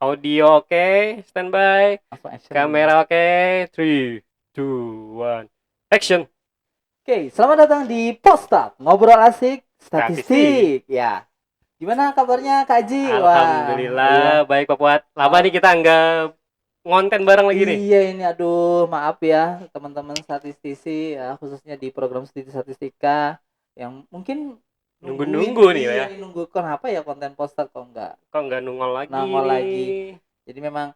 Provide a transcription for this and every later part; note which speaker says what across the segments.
Speaker 1: Audio oke, standby.
Speaker 2: Langsung action dulu.
Speaker 1: Kamera oke, 3, 2, 1, action.
Speaker 2: Oke, selamat datang di Postat Ngobrol Asik
Speaker 1: Statistik.
Speaker 2: Statistik. Ya, gimana kabarnya Kak Ji? Wah,
Speaker 1: Alhamdulillah,
Speaker 2: iya.
Speaker 1: baik Pak Fuad. Lama
Speaker 2: Oh,
Speaker 1: nih kita nggak ngonten bareng lagi nih.
Speaker 2: iya ini aduh maaf ya teman-teman statistisi ya, khususnya di program studi statistika yang mungkin
Speaker 1: Nunggu-nunggu
Speaker 2: nungguin
Speaker 1: nih Pak ya.
Speaker 2: nunggu kenapa ya konten poster kok nggak
Speaker 1: Kok nggak nongol lagi
Speaker 2: nongol lagi.
Speaker 1: nih?
Speaker 2: Jadi memang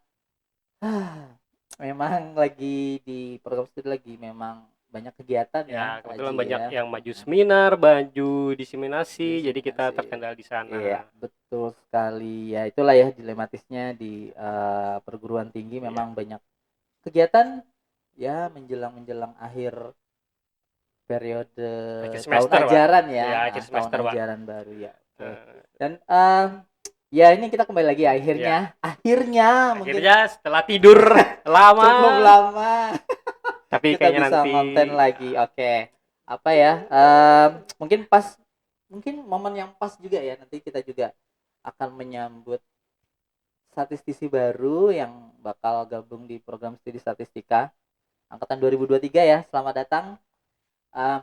Speaker 2: memang lagi di program studi lagi memang banyak kegiatan ya
Speaker 1: Ya,
Speaker 2: Kak
Speaker 1: kebetulan
Speaker 2: Ji
Speaker 1: banyak
Speaker 2: ya.
Speaker 1: yang maju seminar, maju diseminasi, jadi kita
Speaker 2: Diseminasi.
Speaker 1: terkendala di
Speaker 2: Iya,
Speaker 1: sana.
Speaker 2: betul sekali. Ya, itulah ya dilematisnya di perguruan tinggi
Speaker 1: Iya,
Speaker 2: memang banyak kegiatan ya menjelang akhir periode
Speaker 1: akhir
Speaker 2: tahun
Speaker 1: semester Pak.
Speaker 2: ajaran ya,
Speaker 1: Ya, akhir
Speaker 2: tahun
Speaker 1: semester Pak.
Speaker 2: ajaran baru ya. Oke.
Speaker 1: Eh,
Speaker 2: Dan ya ini kita kembali lagi
Speaker 1: ya,
Speaker 2: akhirnya mungkin
Speaker 1: akhirnya setelah tidur lama,
Speaker 2: cukup lama
Speaker 1: tapi
Speaker 2: kita
Speaker 1: kayaknya
Speaker 2: bisa
Speaker 1: nanti
Speaker 2: ngonten lagi. Oke. Apa ya? Mungkin pas mungkin momen yang pas juga ya nanti kita juga akan menyambut statistisi baru yang bakal gabung di program studi statistika angkatan 2023 ya. Selamat datang. Uh,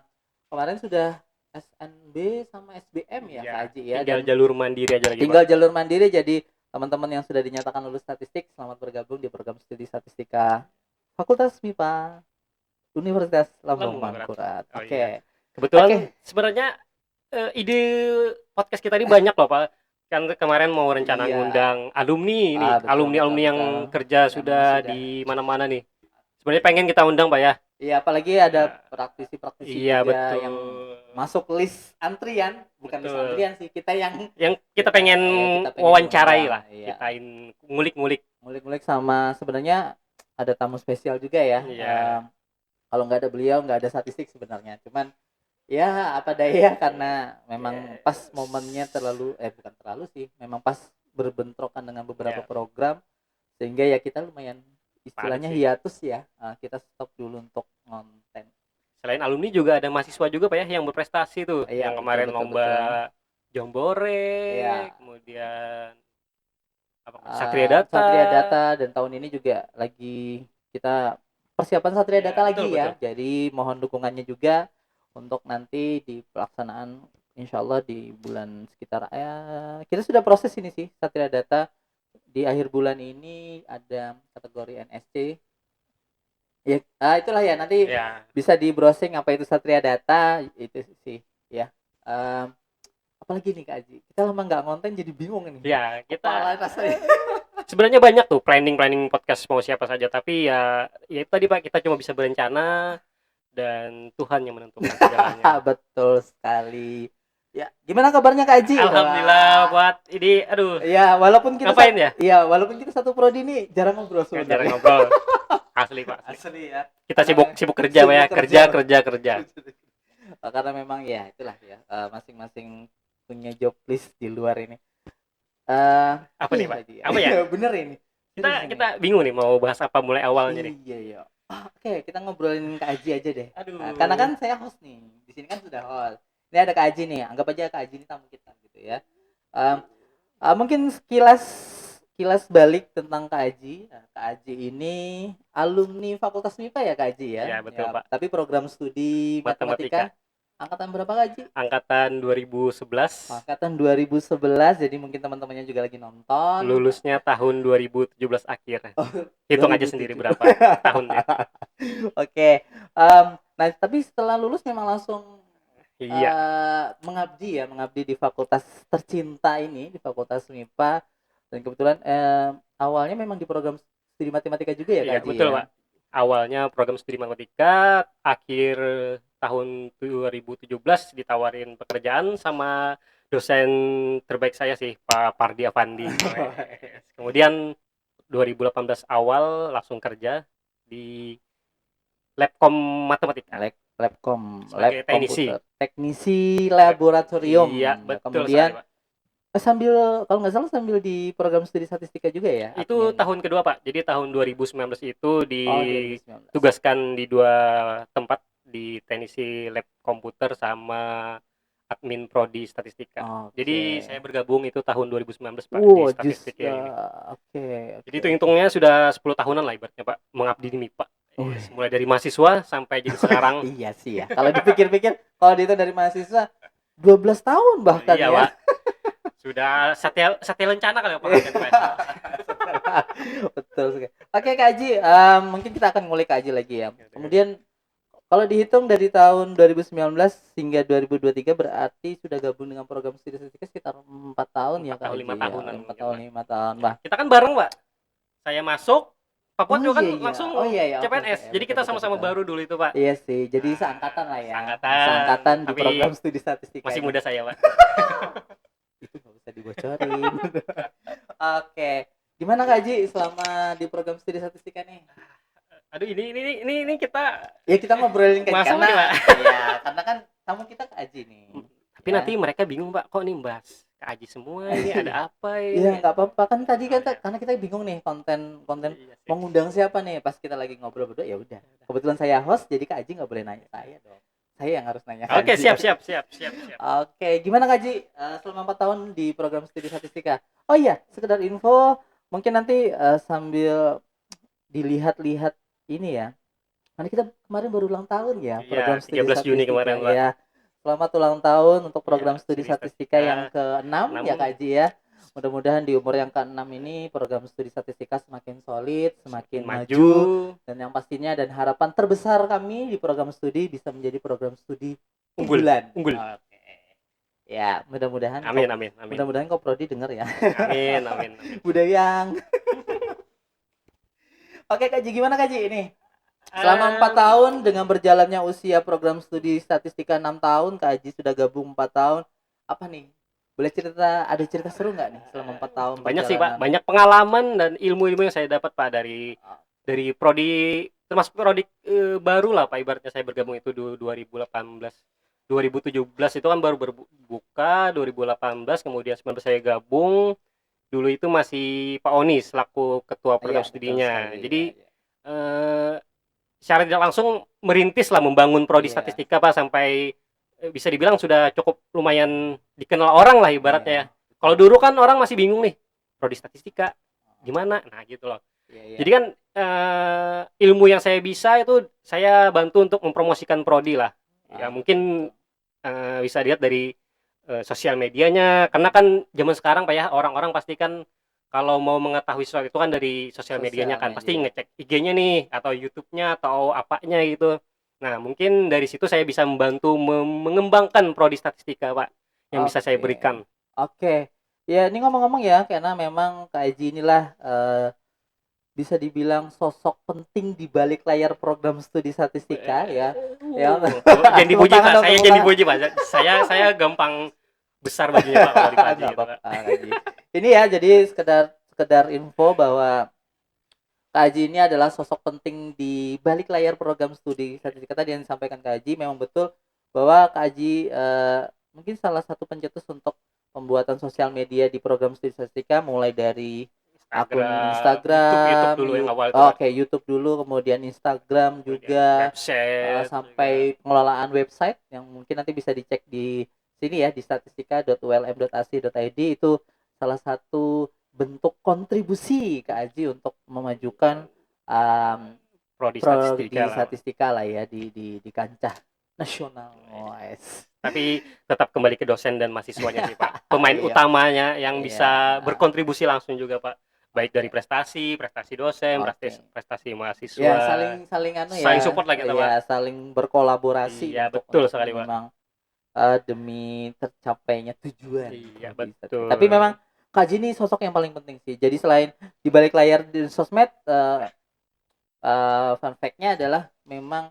Speaker 2: Kemarin sudah SNB sama SBM ya Kak
Speaker 1: ya
Speaker 2: Aji ya,
Speaker 1: tinggal
Speaker 2: dan
Speaker 1: jalur mandiri aja lagi Pak.
Speaker 2: tinggal jalur mandiri. Jadi teman-teman yang sudah dinyatakan lulus statistik selamat bergabung di program studi statistika Fakultas MIPA Universitas Lambung
Speaker 1: Lambung Mangkurat.
Speaker 2: Mangkurat.
Speaker 1: Oh iya.
Speaker 2: Oke.
Speaker 1: Kebetulan
Speaker 2: Oke.
Speaker 1: sebenarnya ide podcast kita ini banyak loh Pak. Kan kemarin mau rencana
Speaker 2: Iya.
Speaker 1: ngundang alumni ini,
Speaker 2: Betul betul
Speaker 1: alumni-alumni yang
Speaker 2: betul.
Speaker 1: kerja
Speaker 2: Yang memang
Speaker 1: sudah
Speaker 2: sudah.
Speaker 1: di mana-mana nih. Sebenarnya pengen kita undang Pak ya.
Speaker 2: Iya, apalagi ada
Speaker 1: Ya,
Speaker 2: praktisi-praktisi
Speaker 1: iya
Speaker 2: juga yang
Speaker 1: betul.
Speaker 2: masuk list antrian, bukan list
Speaker 1: Betul.
Speaker 2: antrian sih, kita yang
Speaker 1: Yang kita pengen
Speaker 2: ya kita pengen
Speaker 1: wawancarai
Speaker 2: diundang.
Speaker 1: lah.
Speaker 2: Iya.
Speaker 1: Kita ngulik-ngulik.
Speaker 2: Ngulik-ngulik sama sebenarnya ada tamu spesial juga ya.
Speaker 1: Iya.
Speaker 2: Kalau nggak ada beliau nggak ada statistik sebenarnya. Cuman ya apa daya karena memang pas
Speaker 1: Yes.
Speaker 2: momennya terlalu bukan terlalu sih, memang pas berbentrokan dengan beberapa
Speaker 1: Ya,
Speaker 2: program sehingga ya kita lumayan
Speaker 1: padat
Speaker 2: istilahnya
Speaker 1: sih.
Speaker 2: hiatus ya. Kita stop dulu untuk ngonten.
Speaker 1: Selain alumni juga ada mahasiswa juga Pak ya yang berprestasi tuh,
Speaker 2: Iya,
Speaker 1: yang
Speaker 2: betul
Speaker 1: kemarin
Speaker 2: betul betul.
Speaker 1: lomba Jombore,
Speaker 2: Iya,
Speaker 1: kemudian apa Satria Data.
Speaker 2: Satria Data dan tahun ini juga lagi kita persiapan Satria
Speaker 1: Ya,
Speaker 2: Data
Speaker 1: betul
Speaker 2: lagi
Speaker 1: betul.
Speaker 2: ya. Jadi mohon dukungannya juga untuk nanti di pelaksanaan insya Allah di bulan sekitar kita sudah proses ini sih Satria Data di akhir bulan ini ada kategori NSC ya. Itulah ya nanti
Speaker 1: Ya,
Speaker 2: bisa di browsing apa itu Satria Data itu sih ya. Em, Apalagi nih Kak Aji, kita lama nggak ngonten jadi bingung ini
Speaker 1: ya
Speaker 2: kepala
Speaker 1: kita
Speaker 2: rasanya.
Speaker 1: sebenarnya banyak tuh planning podcast mau siapa saja, tapi ya itu tadi Pak kita cuma bisa berencana dan Tuhan yang menentukan segalanya.
Speaker 2: Betul sekali. Ya, gimana kabarnya Kak Aji?
Speaker 1: Alhamdulillah
Speaker 2: Wah.
Speaker 1: buat ini, aduh,
Speaker 2: Ya,
Speaker 1: ngapain ya?
Speaker 2: walaupun kita satu prodi ini jarang ngobrol
Speaker 1: Nggak jarang
Speaker 2: sebenarnya.
Speaker 1: ngobrol. Asli Pak, asli.
Speaker 2: Asli ya.
Speaker 1: Kita
Speaker 2: Karena
Speaker 1: sibuk kerja Pak ya,
Speaker 2: sibuk
Speaker 1: kerja
Speaker 2: kerja.
Speaker 1: kerja kerja.
Speaker 2: Karena memang ya itulah ya, masing-masing punya job list di luar ini.
Speaker 1: Apa
Speaker 2: Apa
Speaker 1: nih
Speaker 2: ya
Speaker 1: Pak?
Speaker 2: Kak Aji ya?
Speaker 1: Apa ya?
Speaker 2: Bener ini.
Speaker 1: Kita
Speaker 2: Serius ini.
Speaker 1: kita bingung nih mau bahas apa mulai awalnya nih.
Speaker 2: Iya ya. Oke, kita ngobrolin Kak Aji aja deh. Karena
Speaker 1: Aduh.
Speaker 2: kan saya host nih. Di sini kan sudah host. Ini ada Kak Aji nih. Anggap aja Kak Aji ini tamu kita gitu ya. Um, Mungkin sekilas kilas balik tentang Kak Aji. Nah, Kak Aji ini alumni Fakultas MIPA ya Kak Aji ya.
Speaker 1: Ya
Speaker 2: Ya,
Speaker 1: betul Pak.
Speaker 2: tapi program studi matematika
Speaker 1: Matematika.
Speaker 2: angkatan berapa Kak Aji?
Speaker 1: Angkatan 2011.
Speaker 2: Angkatan 2011. Jadi mungkin teman-temannya juga lagi nonton.
Speaker 1: Lulusnya tahun 2017 akhir.
Speaker 2: Oh,
Speaker 1: Hitung aja sendiri
Speaker 2: 2007.
Speaker 1: berapa tahunnya.
Speaker 2: Oke. Nah, tapi setelah lulus memang langsung
Speaker 1: Iya.
Speaker 2: mengabdi di fakultas tercinta ini, di Fakultas MIPA. Dan kebetulan awalnya memang di program studi matematika juga ya Kak
Speaker 1: Iya
Speaker 2: Haji
Speaker 1: betul
Speaker 2: ya.
Speaker 1: Pak. Awalnya program studi matematika, akhir tahun 2017 ditawarin pekerjaan sama dosen terbaik saya sih, Pak Pardi Avandi. Kemudian 2018 awal langsung kerja di Labcom Matematika
Speaker 2: Lab
Speaker 1: sebagai teknisi.
Speaker 2: komputer, teknisi laboratorium.
Speaker 1: Iya,
Speaker 2: Nah,
Speaker 1: betul sekali,
Speaker 2: kemudian
Speaker 1: Pak.
Speaker 2: sambil kalau nggak salah sambil di program studi statistika juga ya,
Speaker 1: Itu
Speaker 2: admin.
Speaker 1: tahun kedua, Pak. Jadi tahun 2019 itu
Speaker 2: Oh, 2019.
Speaker 1: ditugaskan di dua tempat, di teknisi lab komputer sama admin prodi statistika. Jadi saya
Speaker 2: Oke.
Speaker 1: bergabung itu tahun 2019 Pak di statistik ya ini.
Speaker 2: Oke,
Speaker 1: Jadi
Speaker 2: oke,
Speaker 1: itu
Speaker 2: oke.
Speaker 1: hitungnya sudah 10 tahunan lah ibaratnya Pak, mengabdi di MIPA.
Speaker 2: Wih.
Speaker 1: Mulai dari mahasiswa sampai jadi sekarang.
Speaker 2: Iya sih ya. Kalau dipikir-pikir, kalau itu dari mahasiswa 12 tahun bahkan
Speaker 1: Iya
Speaker 2: ya.
Speaker 1: Pak, sudah satya lencana kali ya Pak Hansen, Pak.
Speaker 2: Betul sekali. Oke Kak Haji, mungkin kita akan ngulik Kak Haji lagi ya. Kemudian kalau dihitung dari tahun 2019 hingga 2023 berarti sudah gabung dengan program studi statistika sekitar 4 tahun ya
Speaker 1: 4
Speaker 2: Kak
Speaker 1: tahun
Speaker 2: Haji
Speaker 1: 5
Speaker 2: ya.
Speaker 1: tahunan
Speaker 2: 4
Speaker 1: mungkin
Speaker 2: tahun,
Speaker 1: Pak.
Speaker 2: 5 tahun.
Speaker 1: Ya,
Speaker 2: Bah.
Speaker 1: kita kan bareng Pak. Saya masuk, Papua
Speaker 2: Oh
Speaker 1: juga kan
Speaker 2: iya iya.
Speaker 1: langsung
Speaker 2: Oh iya iya. Oke oke.
Speaker 1: CPNS. Jadi
Speaker 2: Betul
Speaker 1: kita
Speaker 2: betul
Speaker 1: sama-sama
Speaker 2: betul.
Speaker 1: baru dulu itu Pak.
Speaker 2: Iya sih. Jadi
Speaker 1: Nah,
Speaker 2: seangkatan lah ya.
Speaker 1: seangkatan,
Speaker 2: Seangkatan di
Speaker 1: tapi
Speaker 2: program studi statistika
Speaker 1: masih
Speaker 2: ini.
Speaker 1: muda saya Pak.
Speaker 2: Itu nggak bisa dibocorin. Oke. Gimana Kak Haji selama di program studi statistika nih?
Speaker 1: Aduh ini kita
Speaker 2: Ya kita ngobrolin kan
Speaker 1: masuk nih
Speaker 2: karena
Speaker 1: Pak.
Speaker 2: ya karena kan tamu kita Kak Haji nih.
Speaker 1: Tapi
Speaker 2: Ya.
Speaker 1: nanti mereka bingung Pak, kok nih bahas Kak Aji semua ini ada apa
Speaker 2: Iya
Speaker 1: ini?
Speaker 2: nggak apa-apa kan tadi
Speaker 1: Oh,
Speaker 2: kan
Speaker 1: iya.
Speaker 2: karena kita bingung nih konten
Speaker 1: Iya sih.
Speaker 2: mengundang siapa nih pas kita lagi ngobrol berdua ya udah kebetulan saya host jadi Kak Haji nggak boleh nanya saya dong, saya yang harus nanya Kak
Speaker 1: Oke,
Speaker 2: Haji.
Speaker 1: siap.
Speaker 2: Oke, gimana Kak Haji selama 4 tahun di program studi statistika? Oh iya, sekedar info mungkin nanti sambil dilihat-lihat ini ya. Karena kita kemarin baru ulang tahun ya program
Speaker 1: Iya,
Speaker 2: studi
Speaker 1: 13 Juni
Speaker 2: statistika
Speaker 1: kemarin Pak.
Speaker 2: ya. Selamat ulang tahun untuk program
Speaker 1: Iya,
Speaker 2: studi
Speaker 1: studi
Speaker 2: statistika yang
Speaker 1: statistika
Speaker 2: ke-6 ya
Speaker 1: 6
Speaker 2: Kak Haji ya. Mudah-mudahan di umur yang ke-6 ini program studi statistika semakin solid, semakin
Speaker 1: maju.
Speaker 2: maju, dan yang pastinya dan harapan terbesar kami di program studi bisa menjadi program studi unggulan.
Speaker 1: Unggul.
Speaker 2: Oke. Ya, mudah-mudahan
Speaker 1: Amin.
Speaker 2: mudah-mudahan kau prodi denger ya.
Speaker 1: Amin.
Speaker 2: Budayang. Oke Kak Haji, gimana Kak Haji ini? Selama 4 tahun dengan berjalannya usia program studi statistika 6 tahun, Kak Haji sudah gabung 4 tahun. Apa nih? Boleh cerita, ada cerita seru nggak nih selama 4 tahun
Speaker 1: Banyak sih Pak,
Speaker 2: perjalanan?
Speaker 1: banyak pengalaman dan ilmu-ilmu yang saya dapat Pak dari prodi, termasuk prodi baru lah Pak, ibaratnya saya bergabung itu 2018. 2017 itu kan baru berbuka, 2018 kemudian 19 saya gabung. Dulu itu masih Pak Oni selaku ketua program
Speaker 2: Iya, betul
Speaker 1: studinya.
Speaker 2: sekali.
Speaker 1: Jadi
Speaker 2: Iya,
Speaker 1: eh, secara tidak langsung merintis lah membangun prodi
Speaker 2: iya.
Speaker 1: statistika Pak, sampai bisa dibilang sudah cukup lumayan dikenal orang lah ibaratnya ya.
Speaker 2: Iya.
Speaker 1: Kalau dulu kan orang masih bingung nih, prodi statistika gimana? Nah, gitu loh.
Speaker 2: Iya.
Speaker 1: Jadi kan ilmu yang saya bisa itu saya bantu untuk mempromosikan prodi lah. Ya mungkin bisa dilihat dari sosial medianya, karena kan zaman sekarang Pak ya, orang-orang pasti kan kalau mau mengetahui sesuatu itu kan dari sosial medianya kan, pasti ngecek IG-nya nih atau YouTube-nya atau apanya gitu. Nah, mungkin dari situ saya bisa membantu mengembangkan prodi statistika Pak yang bisa saya berikan.
Speaker 2: Oke. Ya, ini ngomong-ngomong ya, karena memang Kak Haji inilah bisa dibilang sosok penting di balik layar program studi statistika ya. Ya.
Speaker 1: Jangan dipuji Pak,
Speaker 2: dong,
Speaker 1: saya
Speaker 2: tepuk
Speaker 1: jangan
Speaker 2: tangan.
Speaker 1: dipuji Pak. Saya gampang besar bajunya Pak kalau dipuji
Speaker 2: Nggak
Speaker 1: gitu
Speaker 2: apa-apa,
Speaker 1: Pak.
Speaker 2: Kak Haji. Ini ya, jadi sekedar info bahwa Kak Haji ini adalah sosok penting di balik layar program studi statistika tadi yang disampaikan Kak Haji. Memang betul bahwa Kak Haji mungkin salah satu pencetus untuk pembuatan sosial media di program studi statistika, mulai dari akun
Speaker 1: YouTube
Speaker 2: Instagram,
Speaker 1: dulu yang awal itu Pak.
Speaker 2: Oke, YouTube dulu, kemudian Instagram
Speaker 1: Kemudian
Speaker 2: juga,
Speaker 1: website
Speaker 2: sampai pengelolaan website yang mungkin nanti bisa dicek di sini ya, di statistika.ulm.ac.id. Itu salah satu bentuk kontribusi Kak Haji untuk memajukan
Speaker 1: prodi
Speaker 2: statistika lah ya di kancah nasional.
Speaker 1: Tapi tetap kembali ke dosen dan mahasiswanya sih Pak. Pemain
Speaker 2: Iya.
Speaker 1: utamanya yang
Speaker 2: Iya.
Speaker 1: bisa berkontribusi langsung juga Pak. Baik dari prestasi dosen, prestasi mahasiswa.
Speaker 2: Ya, saling anu ya.
Speaker 1: Saling support lah kita, Pak.
Speaker 2: Ya, saling berkolaborasi
Speaker 1: Iya,
Speaker 2: untuk
Speaker 1: betul sekali, Pak.
Speaker 2: memang demi tercapainya tujuan.
Speaker 1: Iya, betul.
Speaker 2: Tapi memang Kak Haji ini sosok yang paling penting sih. Jadi selain di balik layar di sosmed, fun fact-nya adalah memang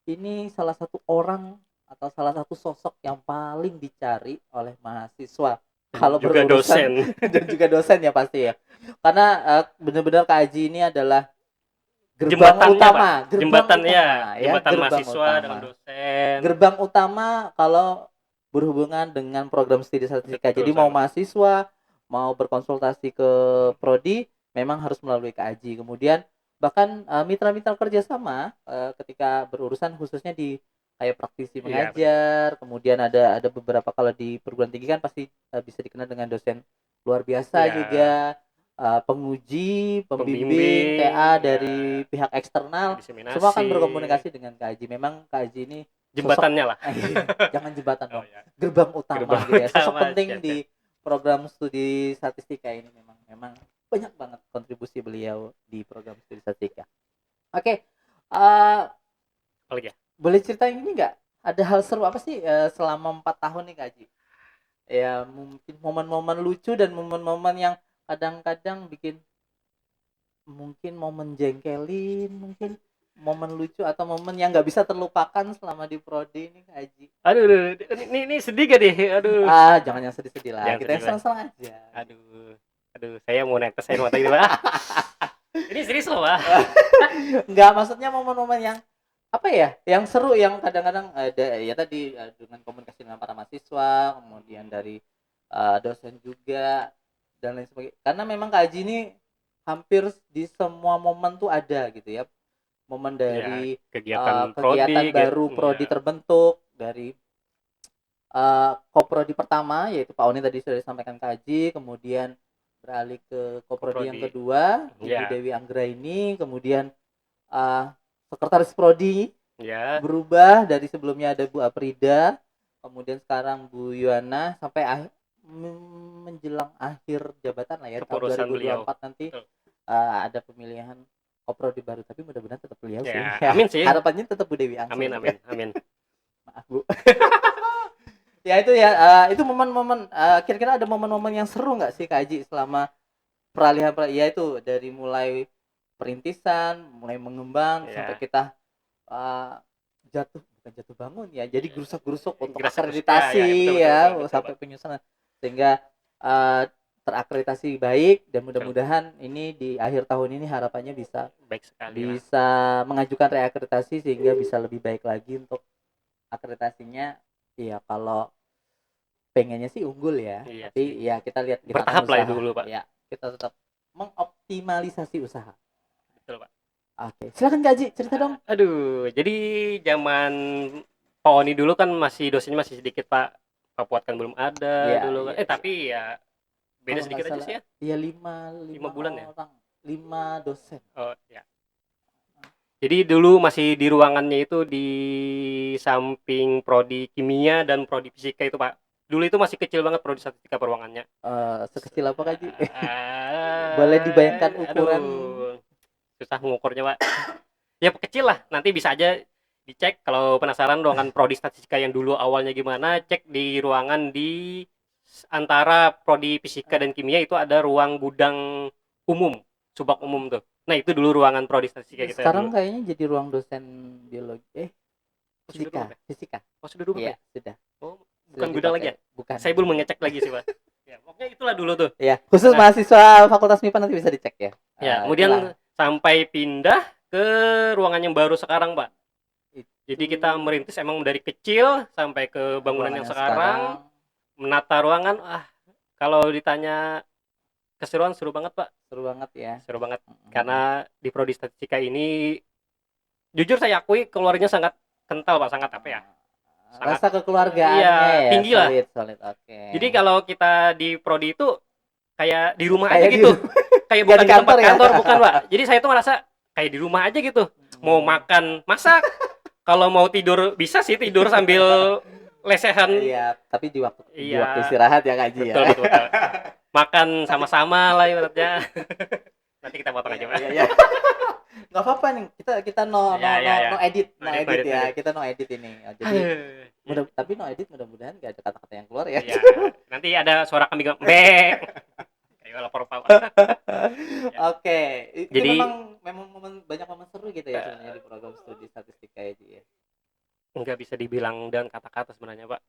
Speaker 2: ini salah satu orang atau salah satu sosok yang paling dicari oleh mahasiswa kalau
Speaker 1: juga dosen
Speaker 2: dan juga dosen ya pasti ya, karena benar-benar Kak Haji ini adalah gerbang utama,
Speaker 1: jembatan mahasiswa
Speaker 2: utama.
Speaker 1: dengan dosen,
Speaker 2: gerbang utama kalau berhubungan dengan program studi statistika. Jadi mau mahasiswa mau berkonsultasi ke prodi memang harus melalui Kak Haji. Kemudian bahkan mitra-mitra kerjasama ketika berurusan khususnya di kayak praktisi
Speaker 1: Iya, benar.
Speaker 2: mengajar, kemudian ada beberapa kalau di perguruan tinggi kan pasti bisa dikenal dengan dosen luar biasa
Speaker 1: Iya,
Speaker 2: juga, penguji, pembimbing,
Speaker 1: pembimbing,
Speaker 2: TA
Speaker 1: ya,
Speaker 2: dari pihak eksternal, semua
Speaker 1: diseminasi,
Speaker 2: akan berkomunikasi dengan Kak Haji. Memang Kak Haji ini sosok
Speaker 1: jembatannya lah.
Speaker 2: jangan jembatan
Speaker 1: Oh
Speaker 2: dong,
Speaker 1: ya,
Speaker 2: gerbang utama
Speaker 1: gerbang
Speaker 2: gitu ya, sosok
Speaker 1: utama,
Speaker 2: penting
Speaker 1: siap, siap.
Speaker 2: di program studi statistika ini. Memang banyak banget kontribusi beliau di program studi statistika. Oke,
Speaker 1: Apalagi ya?
Speaker 2: boleh ceritain ini nggak? Ada hal seru apa sih selama 4 tahun nih Kak Haji? Ya mungkin momen-momen lucu dan momen-momen yang kadang-kadang bikin mungkin momen jengkelin, mungkin momen lucu atau momen yang nggak bisa terlupakan selama di prodi ini Kak Haji.
Speaker 1: Aduh, aduh, ini sedih gak deh? Aduh,
Speaker 2: Jangan yang sedih-sedih lah,
Speaker 1: jangan
Speaker 2: kita
Speaker 1: sedih
Speaker 2: yang
Speaker 1: lah.
Speaker 2: senang-senang aja.
Speaker 1: Aduh, aduh, saya mau netes air mata gitu, Pak. Ini serius loh, Pak.
Speaker 2: Nggak, maksudnya momen-momen yang apa ya, yang seru, yang kadang-kadang ada ya tadi dengan komunikasi dengan para mahasiswa, kemudian dari dosen juga dan lain sebagainya. Karena memang Kak Haji ini hampir di semua momen tuh ada gitu ya. Momen
Speaker 1: Ya,
Speaker 2: dari
Speaker 1: kegiatan prodi,
Speaker 2: kegiatan baru
Speaker 1: ya,
Speaker 2: prodi terbentuk, dari koprodi pertama yaitu Pak Oni tadi sudah disampaikan Kak Haji, kemudian beralih ke koprodi yang
Speaker 1: koprodi,
Speaker 2: kedua Ibu
Speaker 1: ya,
Speaker 2: Dewi Anggraini, kemudian uh, sekretaris prodi
Speaker 1: ya,
Speaker 2: berubah dari sebelumnya ada Bu Aprida, kemudian sekarang Bu Yuana, sampai menjelang akhir jabatan lah ya tahun
Speaker 1: kepengurusan beliau.
Speaker 2: 2024 nanti
Speaker 1: Betul.
Speaker 2: ada pemilihan koprodi baru, tapi mudah-mudahan tetap beliau sih
Speaker 1: Ya,
Speaker 2: ya,
Speaker 1: amin sih.
Speaker 2: harapannya tetap Bu Dewi Ang
Speaker 1: Amin,
Speaker 2: sebenarnya.
Speaker 1: amin, amin.
Speaker 2: Maaf Bu. Ya itu ya, itu momen-momen, kira-kira ada momen-momen yang seru nggak sih Kak Haji selama peralihan ya itu dari mulai perintisan, mulai mengembang sampai
Speaker 1: Ya,
Speaker 2: kita uh, bukan jatuh bangun ya, jadi gerusuk-gerusuk untuk
Speaker 1: gerasa-gerusuk, ya, ya, betul,
Speaker 2: akreditasi
Speaker 1: betul, betul,
Speaker 2: ya
Speaker 1: betul, Pak.
Speaker 2: sampai penyusunan sehingga terakreditasi baik, dan
Speaker 1: Betul.
Speaker 2: mudah-mudahan ini di akhir tahun ini harapannya bisa
Speaker 1: Baik sekali lah.
Speaker 2: bisa mengajukan reakreditasi sehingga bisa lebih baik lagi untuk akreditasinya. Ya kalau pengennya sih unggul ya,
Speaker 1: Iya sih.
Speaker 2: tapi ya kita lihat, kita akan
Speaker 1: Bertahap lah itu
Speaker 2: usaha
Speaker 1: dulu, Pak.
Speaker 2: ya, kita tetap mengoptimalisasi usaha.
Speaker 1: Betul, Pak.
Speaker 2: Oke, silakan Kak Haji, cerita dong.
Speaker 1: Aduh, jadi zaman Pak Oni dulu kan masih dosennya masih sedikit, Pak. Pak Puat kan belum ada
Speaker 2: Iya,
Speaker 1: dulu kan.
Speaker 2: iya, iya.
Speaker 1: Tapi ya beda
Speaker 2: Kalau nggak
Speaker 1: sedikit aja
Speaker 2: salah
Speaker 1: sih ya.
Speaker 2: ya lima
Speaker 1: Lima
Speaker 2: lima
Speaker 1: bulan ya.
Speaker 2: orang, 5 dosen.
Speaker 1: Oh, ya. Jadi dulu masih di ruangannya itu di samping prodi kimia dan prodi fisika itu, Pak. Dulu itu masih kecil banget prodi statistika peruangannya.
Speaker 2: Sekecil apa Kak Haji? Boleh dibayangkan ukuran?
Speaker 1: Aduh, susah mengukurnya, Pak. Ya kecil lah, nanti bisa aja dicek kalau penasaran ruangan prodi statistika yang dulu awalnya gimana, cek di ruangan di antara prodi fisika dan kimia itu ada ruang gudang umum, subak umum tuh. Nah, itu dulu ruangan prodi statistika kita
Speaker 2: Sekarang
Speaker 1: dulu.
Speaker 2: kayaknya jadi ruang dosen biologi,
Speaker 1: Oh, sudah berubah ya?
Speaker 2: fisika.
Speaker 1: Oh, sudah berubah
Speaker 2: Iya,
Speaker 1: ya?
Speaker 2: sudah
Speaker 1: Oh,
Speaker 2: sudah
Speaker 1: bukan gudang lagi ya?
Speaker 2: dipakai, bukan.
Speaker 1: Saya belum mengecek lagi sih, Pak. Ya, pokoknya itulah dulu tuh.
Speaker 2: Ya, khusus
Speaker 1: Nah,
Speaker 2: mahasiswa Fakultas MIPA nanti bisa dicek ya.
Speaker 1: ya,
Speaker 2: Itulah
Speaker 1: kemudian sampai pindah ke ruangan yang baru sekarang, Pak. Jadi
Speaker 2: itu
Speaker 1: kita merintis emang dari kecil sampai ke bangunan
Speaker 2: ruangan
Speaker 1: yang
Speaker 2: yang
Speaker 1: sekarang,
Speaker 2: sekarang.
Speaker 1: menata ruangan, kalau ditanya keseruan, seru banget, Pak.
Speaker 2: Seru banget ya.
Speaker 1: Seru banget. Karena di prodi statistika ini, jujur saya akui keluarnya sangat kental, Pak. Sangat apa ya? Sangat,
Speaker 2: Rasa kekeluargaannya
Speaker 1: iya,
Speaker 2: ya,
Speaker 1: tinggi lah.
Speaker 2: solid solid. Oke.
Speaker 1: Jadi kalau kita di prodi itu kayak di rumah aja
Speaker 2: Kayak di
Speaker 1: gitu. Kayak
Speaker 2: Nggak
Speaker 1: bukan
Speaker 2: di
Speaker 1: di tempat
Speaker 2: kantor ya?
Speaker 1: kantor, bukan, Pak. Jadi saya tuh ngerasa kayak di rumah aja gitu. Mau makan, masak. Kalau mau tidur bisa sih tidur sambil lesehan.
Speaker 2: Iya, tapi di waktu
Speaker 1: Iya,
Speaker 2: istirahat ya Kak Ji ya.
Speaker 1: betul, betul, betul. Makan sama-sama lah ibaratnya. Nanti kita potong aja, Pak.
Speaker 2: Iya, iya. Nggak apa-apa nih. Kita no
Speaker 1: Ya, ya, ya.
Speaker 2: no edit,
Speaker 1: No edit, no edit, no
Speaker 2: ya.
Speaker 1: edit.
Speaker 2: Kita no edit ini. Jadi tapi no edit, mudah-mudahan nggak ada kata-kata yang keluar ya.
Speaker 1: Iya, nanti ada suara kambing mbek. Kayak lapor Pak.
Speaker 2: Oke, itu
Speaker 1: Jadi
Speaker 2: memang banyak momen seru gitu ya sebenarnya di program studi statistika ya Ji ya.
Speaker 1: nggak bisa dibilang dengan kata-kata sebenarnya, Pak.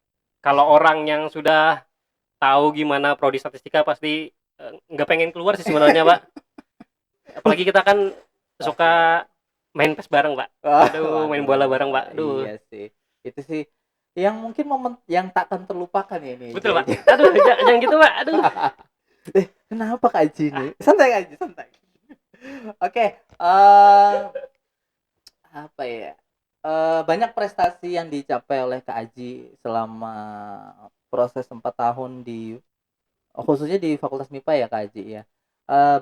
Speaker 1: Kalau orang yang sudah tahu gimana prodi statistika pasti nggak pengen keluar sih sebenarnya, Pak. Apalagi kita kan suka main PES bareng, Pak. Aduh, main bola bareng, Pak. Aduh.
Speaker 2: Iya sih. Itu sih yang mungkin momen yang takkan terlupakan ya ini.
Speaker 1: Betul, Pak. Aduh, jangan gitu, Pak. Aduh.
Speaker 2: Kenapa Kak Ji ini? Santai aja, santai. Oke, apa ya? banyak prestasi yang dicapai oleh Kak Aji selama proses 4 tahun di khususnya di Fakultas MIPA ya Kak Aji ya.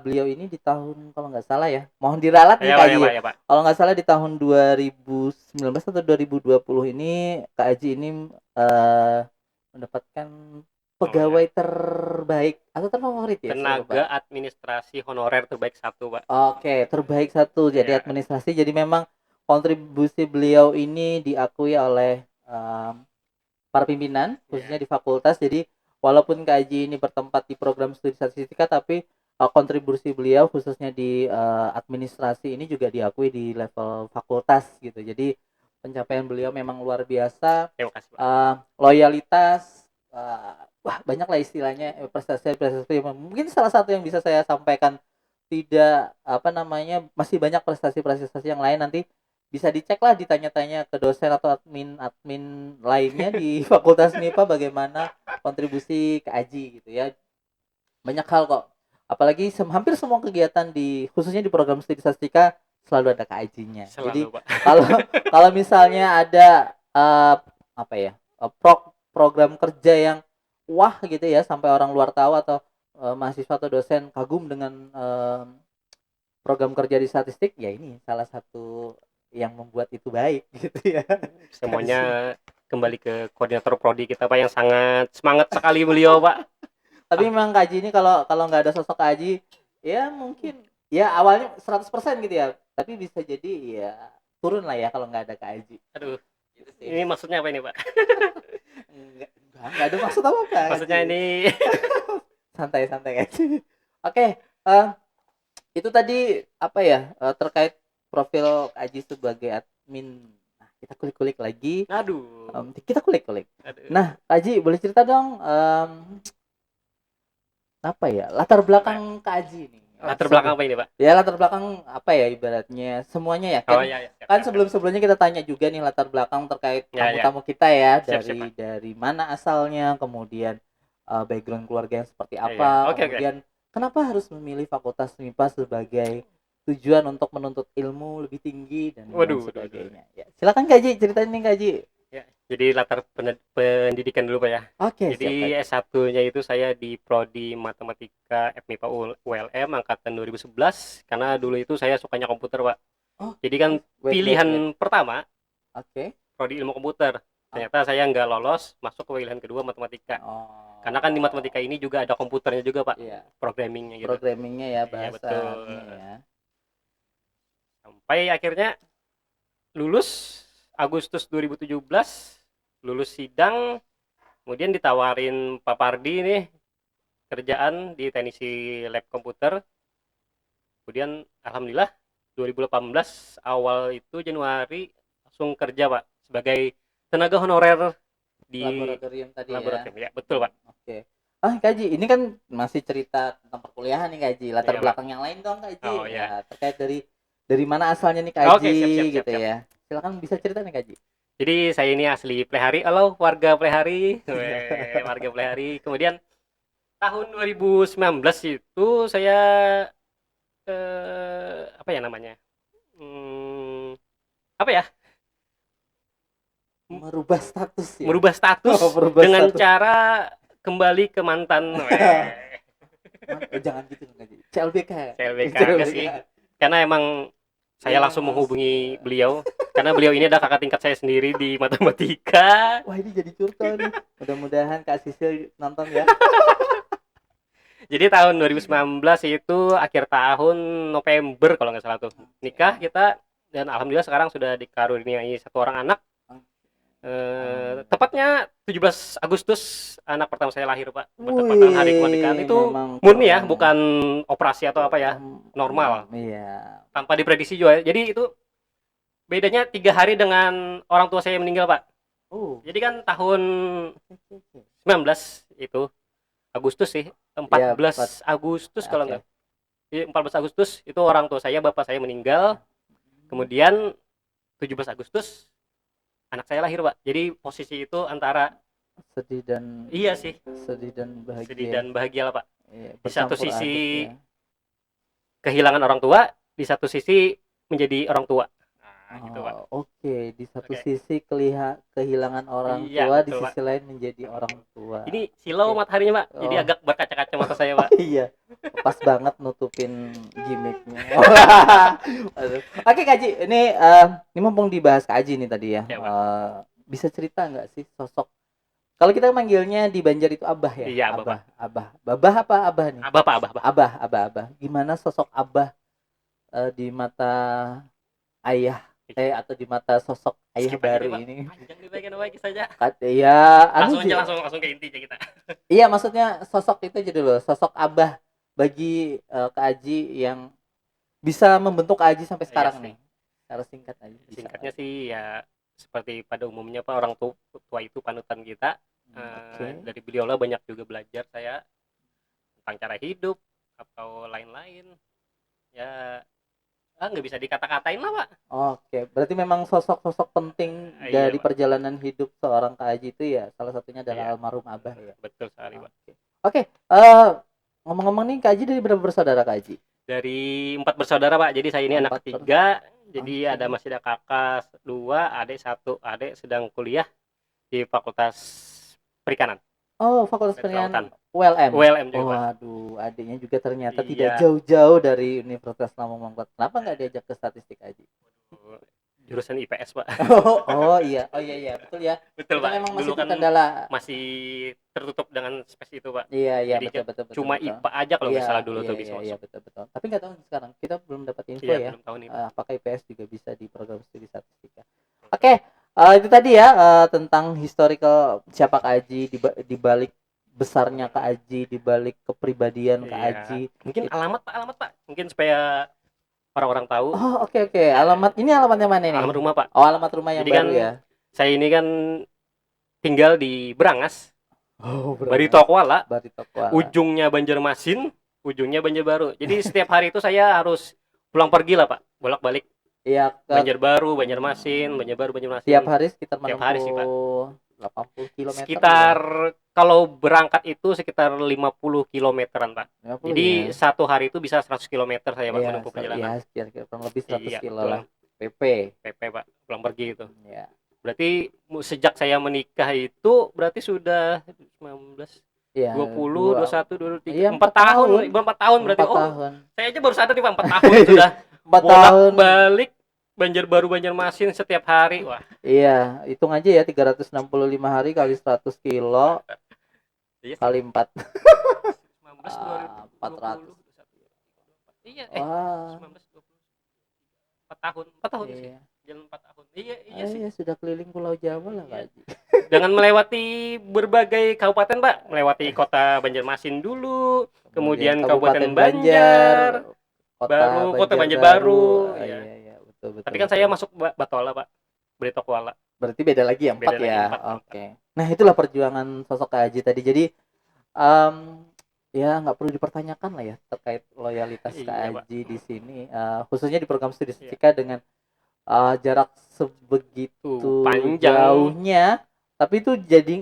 Speaker 2: Beliau ini di tahun kalau nggak salah ya, mohon diralat nih
Speaker 1: Ya
Speaker 2: Kak
Speaker 1: Pak, ya
Speaker 2: Aji
Speaker 1: Pak,
Speaker 2: ya.
Speaker 1: ya Pak.
Speaker 2: Kalau nggak salah di tahun 2019 atau 2020 ini Kak Aji ini mendapatkan
Speaker 1: Oh ya,
Speaker 2: pegawai terbaik atau terfavorit ya, saya
Speaker 1: tenaga
Speaker 2: lupa.
Speaker 1: administrasi honorer terbaik satu Pak.
Speaker 2: Oke, terbaik satu jadi
Speaker 1: Ya,
Speaker 2: administrasi. Jadi memang kontribusi beliau ini diakui oleh para pimpinan khususnya
Speaker 1: ya.
Speaker 2: di fakultas. Jadi walaupun KAJ ini bertempat di program studi statistika, tapi kontribusi beliau khususnya di administrasi ini juga diakui di level fakultas gitu. Jadi pencapaian beliau memang luar biasa.
Speaker 1: Terima kasih Pak.
Speaker 2: Loyalitas, wah banyak lah istilahnya, prestasi-prestasi. Mungkin salah satu yang bisa saya sampaikan, tidak apa namanya, masih banyak prestasi-prestasi yang lain, nanti bisa dicek lah, ditanya-tanya ke dosen atau admin lainnya di Fakultas MIPA bagaimana kontribusi ke Aji gitu ya. Banyak hal kok. Apalagi hampir semua kegiatan di khususnya di program studi statistika selalu ada KAJ-nya. Jadi
Speaker 1: Selalu Pak.
Speaker 2: kalau kalau misalnya ada apa ya? Program kerja yang wah gitu ya, sampai orang luar tahu atau mahasiswa atau dosen kagum dengan program kerja di statistik, ya ini salah satu yang membuat itu baik gitu ya.
Speaker 1: Semuanya kembali ke koordinator prodi kita Pak yang sangat semangat sekali beliau Pak.
Speaker 2: Tapi
Speaker 1: Ah,
Speaker 2: memang Kaji ini kalau kalau nggak ada sosok Kaji, ya mungkin ya awalnya 100% gitu ya, tapi bisa jadi ya turun lah ya kalau nggak ada Kaji
Speaker 1: aduh,
Speaker 2: gitu sih.
Speaker 1: ini maksudnya apa ini Pak?
Speaker 2: Nggak ada maksud apa apa
Speaker 1: Maksudnya
Speaker 2: Kaji,
Speaker 1: ini
Speaker 2: santai-santai Kaji. Oke, itu tadi apa ya, terkait profil Kaji sebagai admin. Nah, kita kulik-kulik lagi.
Speaker 1: aduh,
Speaker 2: Kita kulik-kulik.
Speaker 1: aduh.
Speaker 2: Nah, Kaji boleh cerita dong, apa ya, latar
Speaker 1: Apa ya?
Speaker 2: belakang Kaji nih.
Speaker 1: Latar belakang apa ini Pak?
Speaker 2: Ya latar belakang apa ya, ibaratnya semuanya ya
Speaker 1: Oh
Speaker 2: kan.
Speaker 1: ya, ya. Siap,
Speaker 2: Kan
Speaker 1: siap, siap.
Speaker 2: sebelum-sebelumnya kita tanya juga nih latar belakang terkait
Speaker 1: Ya, ya.
Speaker 2: tamu-tamu kita ya,
Speaker 1: Siap, siap Pak.
Speaker 2: dari mana asalnya, kemudian background keluarga yang seperti
Speaker 1: Ya, ya.
Speaker 2: apa,
Speaker 1: Oke, oke.
Speaker 2: kemudian kenapa harus memilih Fakultas MIPA sebagai tujuan untuk menuntut ilmu lebih tinggi dan lain
Speaker 1: Waduh, waduh, waduh.
Speaker 2: sebagainya. Ya, silakan Kaji, ceritain nih Kaji.
Speaker 1: Ya, jadi latar pendidikan dulu Pak ya.
Speaker 2: Oke, siap
Speaker 1: Jadi
Speaker 2: Kaji.
Speaker 1: S1-nya itu saya di prodi Matematika FMIPA ULM angkatan 2011 karena dulu itu saya sukanya komputer, Pak.
Speaker 2: Oh,
Speaker 1: Jadi kan
Speaker 2: wait.
Speaker 1: pilihan pertama
Speaker 2: Oke.
Speaker 1: prodi ilmu komputer.
Speaker 2: Oh,
Speaker 1: Ternyata saya nggak lolos masuk ke pilihan kedua matematika. Karena kan di
Speaker 2: oh,
Speaker 1: matematika ini juga ada komputernya juga, Pak.
Speaker 2: iya.
Speaker 1: Programmingnya gitu.
Speaker 2: Programmingnya ya,
Speaker 1: Iya, betul.
Speaker 2: bahasanya ya.
Speaker 1: Sampai akhirnya lulus Agustus 2017, lulus sidang, kemudian ditawarin Pak Pardi nih kerjaan di teknisi lab komputer. Kemudian alhamdulillah 2018 awal itu Januari langsung kerja Pak sebagai tenaga honorer di
Speaker 2: Laboratorium tadi ya.
Speaker 1: laboratorium. Ya, betul Pak.
Speaker 2: Oke. Kaji, ini kan masih cerita tentang perkuliahan nih Kaji. Latar
Speaker 1: Iya Pak.
Speaker 2: belakang yang lain dong
Speaker 1: Oh
Speaker 2: Kaji.
Speaker 1: ya.
Speaker 2: Ya, terkait dari mana asalnya nih
Speaker 1: Oke, siap siap
Speaker 2: Kaji
Speaker 1: siap
Speaker 2: gitu
Speaker 1: siap.
Speaker 2: ya. Silakan bisa cerita nih Kaji.
Speaker 1: Jadi saya ini asli Plehari. Halo warga Plehari. Weh, warga Plehari. Kemudian tahun 2019 itu saya apa ya namanya? Hmm, apa ya?
Speaker 2: Merubah status ya.
Speaker 1: Merubah status
Speaker 2: Merubah
Speaker 1: dengan
Speaker 2: status.
Speaker 1: cara kembali ke mantan.
Speaker 2: Jangan gitu dong Kaji. CLBK.
Speaker 1: CLBK enggak sih? Karena emang saya
Speaker 2: Iya,
Speaker 1: langsung
Speaker 2: Mas.
Speaker 1: menghubungi beliau karena beliau ini adalah kakak tingkat saya sendiri di matematika.
Speaker 2: Wah, ini jadi curcol nih. Mudah-mudahan Kak Sisil nonton ya.
Speaker 1: Jadi tahun 2019 itu akhir tahun November kalau nggak salah tuh nikah kita dan alhamdulillah sekarang sudah dikaruniai satu orang anak. Tepatnya 17 Agustus anak pertama saya lahir Pak, bertepatan hari kemerdekaan.
Speaker 2: Wih,
Speaker 1: Itu
Speaker 2: memang
Speaker 1: murni ya,
Speaker 2: keren.
Speaker 1: bukan operasi atau apa ya, normal
Speaker 2: Iya.
Speaker 1: tanpa diprediksi juga. Jadi itu bedanya 3 hari dengan orang tua saya yang meninggal Pak. Jadi kan tahun
Speaker 2: Oke.
Speaker 1: 19 itu Agustus sih,
Speaker 2: Ya,
Speaker 1: 14 Agustus kalau
Speaker 2: oke.
Speaker 1: nggak. Jadi 14 Agustus itu orang tua saya, bapak saya meninggal. Kemudian 17 Agustus anak saya lahir Pak. Jadi posisi itu antara
Speaker 2: Sedih dan
Speaker 1: iya sih,
Speaker 2: sedih dan bahagia.
Speaker 1: sedih dan bahagia lah Pak.
Speaker 2: Iya,
Speaker 1: Di satu
Speaker 2: bercampur
Speaker 1: sisi
Speaker 2: aduk ya.
Speaker 1: kehilangan orang tua, di satu sisi menjadi orang tua. Nah, gitu Pak.
Speaker 2: Oke. Di satu
Speaker 1: Oke.
Speaker 2: sisi kehilangan orang
Speaker 1: Iya
Speaker 2: tua, di
Speaker 1: betul Pak.
Speaker 2: sisi lain menjadi orang tua.
Speaker 1: Ini silau
Speaker 2: Oke.
Speaker 1: mataharinya Pak, jadi
Speaker 2: Oh,
Speaker 1: agak berkaca-kaca mata saya Pak.
Speaker 2: iya. Pas banget nutupin gimmicknya. Aduh. Oke Kak Haji, ini mumpung dibahas Kak Haji nih tadi ya.
Speaker 1: Ya Pak.
Speaker 2: Bisa cerita nggak sih sosok, kalau kita manggilnya di Banjar itu Abah ya?
Speaker 1: Iya Bapak.
Speaker 2: Abah. Babah apa Abah nih?
Speaker 1: Abah Pak, Abah Pak.
Speaker 2: Abah. Gimana sosok Abah di mata ayah, atau di mata sosok ayah
Speaker 1: Skip aja
Speaker 2: baru
Speaker 1: deh Pak.
Speaker 2: ini?
Speaker 1: Panjang nih bagian apa saja.
Speaker 2: Ya,
Speaker 1: Langsung aja langsung ke intinya kita.
Speaker 2: iya, maksudnya sosok itu aja dulu, sosok Abah bagi Kak Aji yang bisa membentuk Kak Aji sampai
Speaker 1: Iya
Speaker 2: sekarang
Speaker 1: sih.
Speaker 2: nih. Secara singkat aja bisa.
Speaker 1: Singkatnya sih ya seperti pada umumnya Pak, orang tua itu panutan kita.
Speaker 2: Oke.
Speaker 1: Dari beliau lah banyak juga belajar saya tentang cara hidup atau lain-lain. Ya nggak bisa dikata-katain lah Pak.
Speaker 2: Oke, berarti memang sosok-sosok penting
Speaker 1: Iya
Speaker 2: dari
Speaker 1: Pak.
Speaker 2: perjalanan hidup seorang Kak Aji itu ya salah satunya adalah
Speaker 1: Iya
Speaker 2: almarhum Abah ya.
Speaker 1: betul sekali Pak.
Speaker 2: Oke. Oke, ngomong-ngomong nih Kak Aji dari berapa bersaudara Kak Aji?
Speaker 1: Dari 4 bersaudara Pak, jadi saya ini anak
Speaker 2: Empat
Speaker 1: ketiga.
Speaker 2: Oke.
Speaker 1: Jadi masih ada kakak 2, adik 1. Adik sedang kuliah di Fakultas Perikanan
Speaker 2: Oh, Fakultas
Speaker 1: dan
Speaker 2: Pertanian
Speaker 1: Kelautan.
Speaker 2: ULM.
Speaker 1: ULM
Speaker 2: Oh,
Speaker 1: juga Pak.
Speaker 2: aduh, adiknya juga ternyata tidak
Speaker 1: Iya.
Speaker 2: jauh-jauh dari Universitas Lambung. Kenapa nggak diajak ke statistik Aji?
Speaker 1: Jurusan IPS Pak.
Speaker 2: Oh iya, betul ya.
Speaker 1: Betul
Speaker 2: Kita
Speaker 1: Pak.
Speaker 2: memang
Speaker 1: Dulu
Speaker 2: masih
Speaker 1: kan
Speaker 2: terkendala.
Speaker 1: masih tertutup dengan space itu Pak.
Speaker 2: Iya,
Speaker 1: Jadi cuma
Speaker 2: betul.
Speaker 1: IPA aja kalau nggak
Speaker 2: Iya,
Speaker 1: salah dulu tuh bisa
Speaker 2: iya,
Speaker 1: masuk.
Speaker 2: betul. Tapi nggak tahu sekarang. Kita belum dapat info
Speaker 1: Iya
Speaker 2: ya.
Speaker 1: belum tahu nih Pak.
Speaker 2: Apakah IPS juga bisa di program studi statistika? Oke, itu tadi ya tentang historical siapa Kak Aji di balik besarnya Kak Aji, di balik kepribadian Kak
Speaker 1: Iya.
Speaker 2: Aji.
Speaker 1: Mungkin alamat Pak. Mungkin supaya orang-orang tahu.
Speaker 2: Oh, oke. Ini alamatnya mana nih?
Speaker 1: Alamat rumah Pak.
Speaker 2: Oh, alamat rumah yang
Speaker 1: Jadi kan
Speaker 2: baru ya.
Speaker 1: saya ini kan tinggal di Berangas,
Speaker 2: Oh,
Speaker 1: Barito
Speaker 2: Berangas.
Speaker 1: Kuala,
Speaker 2: Barito Kuala.
Speaker 1: ujungnya Banjarmasin, ujungnya Banjarbaru. Jadi setiap hari itu saya harus pulang pergi lah Pak, bolak-balik.
Speaker 2: Iya,
Speaker 1: Banjarbaru, Banjarmasin, Banjarbaru, Banjarmasin.
Speaker 2: tiap hari sekitar
Speaker 1: Tiap hari sih Pak.
Speaker 2: menempuh 80 kilometer
Speaker 1: Sekitar
Speaker 2: ya.
Speaker 1: kalau berangkat itu sekitar 50 kilometeran Pak.
Speaker 2: 50
Speaker 1: Jadi
Speaker 2: ya.
Speaker 1: satu hari itu bisa 100 kilometer saya Pak
Speaker 2: Iya,
Speaker 1: menempuh perjalanan.
Speaker 2: iya, kira-kira kurang lebih 100
Speaker 1: Iya
Speaker 2: kilo
Speaker 1: betul.
Speaker 2: lah. PP.
Speaker 1: PP Pak, pulang pergi itu.
Speaker 2: Ya.
Speaker 1: Berarti sejak saya menikah itu berarti sudah 19,
Speaker 2: Iya,
Speaker 1: 20, 21, 23,
Speaker 2: iya,
Speaker 1: 4 tahun, 4 tahun berarti.
Speaker 2: 4 tahun.
Speaker 1: Saya aja baru sadar nih Pak, 4 tahun sudah
Speaker 2: 4 tahun.
Speaker 1: bolak-balik Banjarbaru Banjarmasin setiap hari. Wah.
Speaker 2: Iya, hitung aja ya 365 hari kali 100 kilo
Speaker 1: Iya,
Speaker 2: kali 4.
Speaker 1: 19, 20,
Speaker 2: 400.
Speaker 1: Iya,
Speaker 2: Wah.
Speaker 1: 19, 20. 4 tahun. 4 tahun sih.
Speaker 2: Iya.
Speaker 1: Jalan 4 tahun. Iya sih.
Speaker 2: Iya, sudah keliling Pulau Jawa lah Kak Haji.
Speaker 1: Dengan melewati berbagai kabupaten, Pak. Melewati kota Banjarmasin dulu, kemudian Kabupaten Banjar, baru kota Banjarbaru.
Speaker 2: Iya, betul.
Speaker 1: Tapi kan saya masuk Batola, Pak. Barito Kuala.
Speaker 2: Berarti beda lagi ya, 4
Speaker 1: Beda lagi,
Speaker 2: ya.
Speaker 1: 4.
Speaker 2: Oke. Nah, itulah perjuangan sosok Kak Haji tadi. Jadi ya nggak perlu dipertanyakan lah ya terkait loyalitas Kak
Speaker 1: Iya, Pak.
Speaker 2: Haji di sini, khususnya di program studi statistika dengan jarak sebegitu
Speaker 1: panjang.
Speaker 2: jauhnya, tapi itu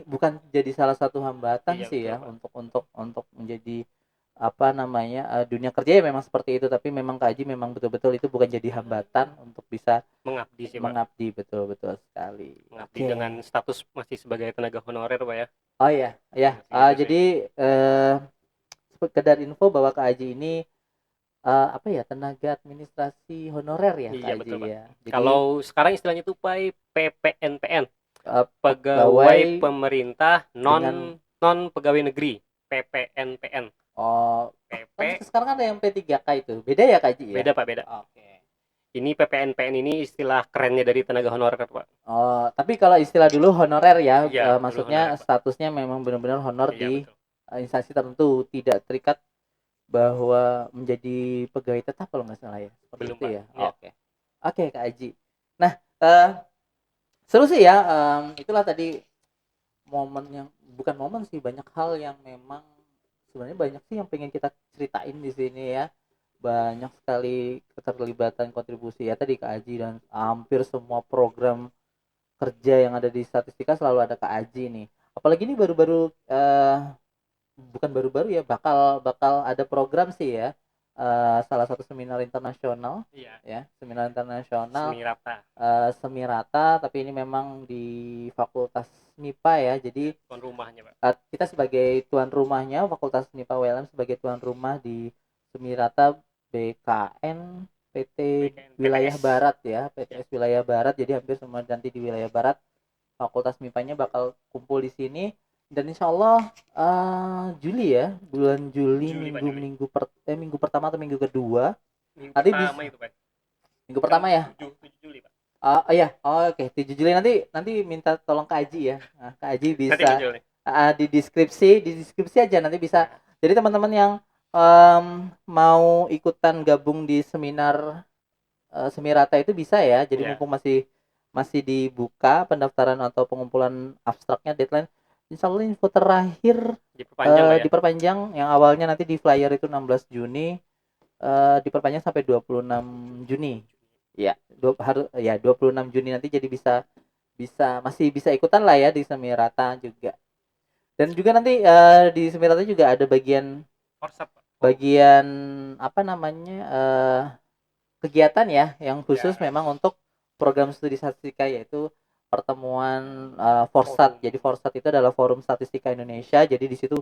Speaker 2: bukan jadi salah satu hambatan
Speaker 1: Iya,
Speaker 2: sih
Speaker 1: betul,
Speaker 2: ya
Speaker 1: Pak.
Speaker 2: untuk menjadi apa namanya dunia kerja ya memang seperti itu, tapi memang Kak Haji memang betul-betul itu bukan jadi hambatan untuk bisa
Speaker 1: Mengabdi sih, Pak.
Speaker 2: mengabdi, betul sekali.
Speaker 1: Mengabdi
Speaker 2: Oke.
Speaker 1: dengan status masih sebagai tenaga honorer, Pak ya.
Speaker 2: Oh iya, jadi sekedar info bahwa Kak Haji ini apa ya, tenaga administrasi honorer ya Kak
Speaker 1: Iya,
Speaker 2: Haji
Speaker 1: betul, Pak.
Speaker 2: ya. Jadi
Speaker 1: Kalau sekarang istilahnya itu Pak PPNPN,
Speaker 2: pegawai
Speaker 1: pegawai pemerintah
Speaker 2: dengan-
Speaker 1: non pegawai negeri, PPNPN. PP
Speaker 2: kan sekarang ada yang P3K itu. Beda ya Kak Haji ya?
Speaker 1: beda Pak, beda.
Speaker 2: Oke.
Speaker 1: Ini PPNPN ini istilah kerennya dari tenaga honorer Pak.
Speaker 2: Tapi kalau istilah dulu honorer ya,
Speaker 1: Iya,
Speaker 2: maksudnya
Speaker 1: honorer, Pak.
Speaker 2: statusnya memang benar-benar honor
Speaker 1: Iya,
Speaker 2: di
Speaker 1: betul.
Speaker 2: instansi tertentu, tidak terikat bahwa menjadi pegawai tetap kalau nggak salah ya. Seperti
Speaker 1: Belum,
Speaker 2: itu
Speaker 1: Pak.
Speaker 2: ya.
Speaker 1: Iya.
Speaker 2: Oke Kak Haji. Nah, seru sih ya. Itulah tadi momen yang bukan momen sih, banyak hal yang memang sebenarnya banyak sih yang pengen kita ceritain di sini ya. Banyak sekali keterlibatan kontribusi ya tadi Kak Haji, dan hampir semua program kerja yang ada di statistika selalu ada Kak Haji nih. Apalagi ini baru-baru bukan baru-baru ya, bakal ada program sih ya salah satu seminar internasional
Speaker 1: Iya,
Speaker 2: ya, seminar internasional
Speaker 1: semi rata.
Speaker 2: Semirata, tapi ini memang di Fakultas MIPA ya. Jadi
Speaker 1: Tuan rumahnya, Pak.
Speaker 2: kita sebagai tuan rumahnya, Fakultas MIPA ULM sebagai tuan rumah di Semirata BKN PT
Speaker 1: BKN,
Speaker 2: Wilayah
Speaker 1: PTS.
Speaker 2: Barat ya,
Speaker 1: Ya.
Speaker 2: PTS Wilayah Barat. Jadi hampir semua nanti di Wilayah Barat Fakultas MIPA-nya bakal kumpul di sini, dan insya Allah Juli ya, bulan Juli,
Speaker 1: Juli, Pak, Juli.
Speaker 2: minggu pertama atau minggu kedua
Speaker 1: Minggu
Speaker 2: nanti
Speaker 1: pertama
Speaker 2: bisa.
Speaker 1: itu, Pak.
Speaker 2: Minggu pertama ya.
Speaker 1: 7 Juli, Pak.
Speaker 2: Iya, oke. 7 Juli nanti minta tolong Kak Aji ya. Nah, Kak Aji
Speaker 1: Nanti
Speaker 2: bisa
Speaker 1: muncul nih.
Speaker 2: di deskripsi aja nanti bisa.
Speaker 1: Nah,
Speaker 2: Jadi teman-teman yang mau ikutan gabung di seminar Semirata itu bisa ya. Jadi
Speaker 1: ya,
Speaker 2: mumpung masih masih dibuka pendaftaran atau pengumpulan abstraknya, deadline. Insya Allah info terakhir
Speaker 1: diperpanjang, Pak ya.
Speaker 2: diperpanjang, yang awalnya nanti di flyer itu 16 Juni, diperpanjang sampai 26 Juni. Ya, harus ya 26 Juni nanti, jadi bisa bisa masih bisa ikutan lah ya di Semirata juga. Dan juga nanti di Semirata juga ada bagian
Speaker 1: WhatsApp, Pak.
Speaker 2: bagian apa namanya kegiatan ya yang khusus
Speaker 1: Ya.
Speaker 2: memang untuk program studi statistika, yaitu pertemuan Forsat.
Speaker 1: Forum.
Speaker 2: Jadi Forsat itu adalah Forum Statistika Indonesia. Jadi di situ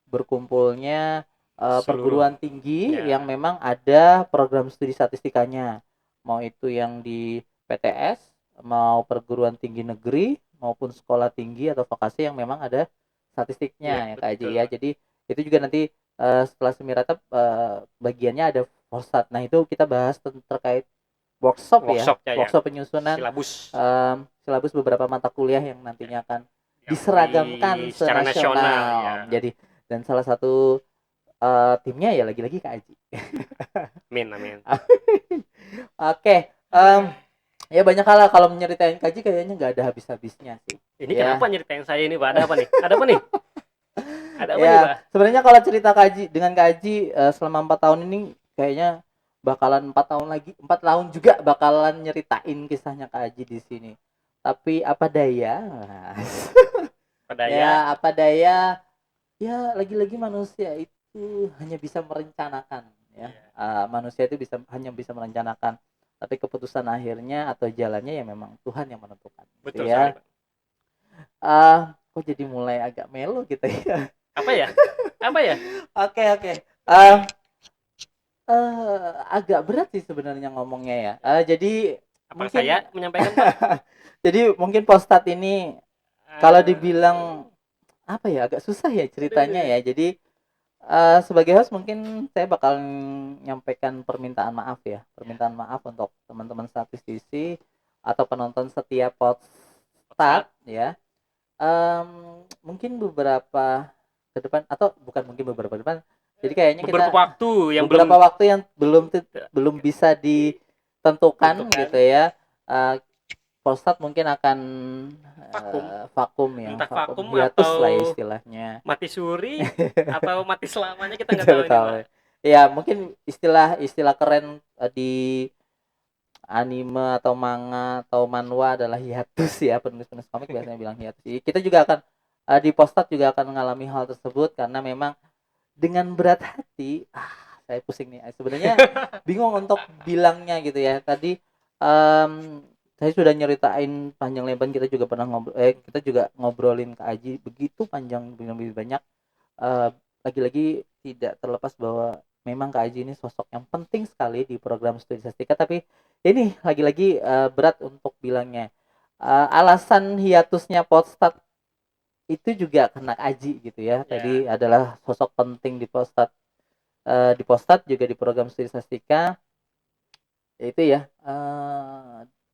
Speaker 2: berkumpulnya
Speaker 1: Seluruh.
Speaker 2: perguruan tinggi
Speaker 1: Ya.
Speaker 2: yang memang ada program studi statistikanya, mau itu yang di PTS, mau perguruan tinggi negeri, maupun sekolah tinggi atau vokasi yang memang ada statistiknya ya Kak Aji
Speaker 1: Betul,
Speaker 2: ya.
Speaker 1: Pak.
Speaker 2: Jadi itu juga nanti setelah Semirata bagiannya ada Forsat. Nah itu kita bahas terkait workshop ya,
Speaker 1: Workshopnya ya.
Speaker 2: workshop penyusunan
Speaker 1: Silabus.
Speaker 2: silabus beberapa mata kuliah yang nantinya akan
Speaker 1: Yang
Speaker 2: diseragamkan
Speaker 1: secara nasional ya.
Speaker 2: senasional. Jadi dan salah satu timnya ya lagi-lagi Kak Aji.
Speaker 1: Amin, amin.
Speaker 2: Oke, ya banyak hal lah kalau menyeritain Kak Aji, kayaknya nggak ada habis-habisnya sih.
Speaker 1: Ini
Speaker 2: Ya.
Speaker 1: kenapa nyeritain saya ini, Pak? Ada apa nih? Ada apa nih? Ada apa
Speaker 2: Ya,
Speaker 1: nih, Pak?
Speaker 2: sebenarnya kalau cerita Kak Aji dengan Kak Aji selama 4 tahun ini, kayaknya bakalan 4 tahun juga bakalan nyeritain kisahnya Kak Aji di sini. Tapi apa daya,
Speaker 1: Pada
Speaker 2: ya apa daya, ya lagi-lagi manusia itu hanya bisa merencanakan ya. Manusia itu hanya bisa merencanakan, tapi keputusan akhirnya atau jalannya ya memang Tuhan yang menentukan.
Speaker 1: betul
Speaker 2: Gitu
Speaker 1: sekali,
Speaker 2: ya.
Speaker 1: Pak.
Speaker 2: Kok jadi mulai agak melo gitu ya.
Speaker 1: Apa ya? Apa ya?
Speaker 2: Oke. Agak berat sih sebenarnya ngomongnya ya. Jadi
Speaker 1: Apa
Speaker 2: mungkin
Speaker 1: saya menyampaikan, Pak?
Speaker 2: jadi mungkin postat ini kalau dibilang apa ya, agak susah ya ceritanya ya. Jadi sebagai host mungkin saya bakal nyampaikan permintaan maaf ya. Permintaan maaf untuk teman-teman statistisi atau penonton setiap postat ya. Mungkin beberapa ke depan, atau bukan mungkin beberapa ke depan. Jadi kayaknya
Speaker 1: beberapa
Speaker 2: kita
Speaker 1: waktu yang
Speaker 2: beberapa
Speaker 1: belum
Speaker 2: waktu yang belum bisa ditentukan gitu ya. Polstat mungkin akan
Speaker 1: vakum.
Speaker 2: vakum ya,
Speaker 1: Entah vakum
Speaker 2: hiatus lah ya
Speaker 1: atau
Speaker 2: istilahnya.
Speaker 1: mati suri atau mati selamanya, kita nggak
Speaker 2: Kita
Speaker 1: tahu ini,
Speaker 2: tahu.
Speaker 1: Pak.
Speaker 2: Ya, mungkin istilah keren di anime atau manga atau manhwa adalah hiatus ya, penulis-penulis komik biasanya bilang hiatus. Kita juga akan di Postat juga akan mengalami hal tersebut, karena memang dengan berat hati, saya pusing nih sebenarnya, bingung untuk bilangnya gitu ya. Tadi saya sudah nyeritain panjang lebar, kita juga pernah kita juga ngobrolin ke Aji begitu panjang, lebih banyak. Lagi-lagi tidak terlepas bahwa memang Kak Aji ini sosok yang penting sekali di program studi statistika, tapi ini lagi-lagi berat untuk bilangnya. Alasan hiatusnya Podstat itu juga kena Aji gitu ya. Tadi adalah sosok penting di Podstat, juga di program studi statistika. Itu ya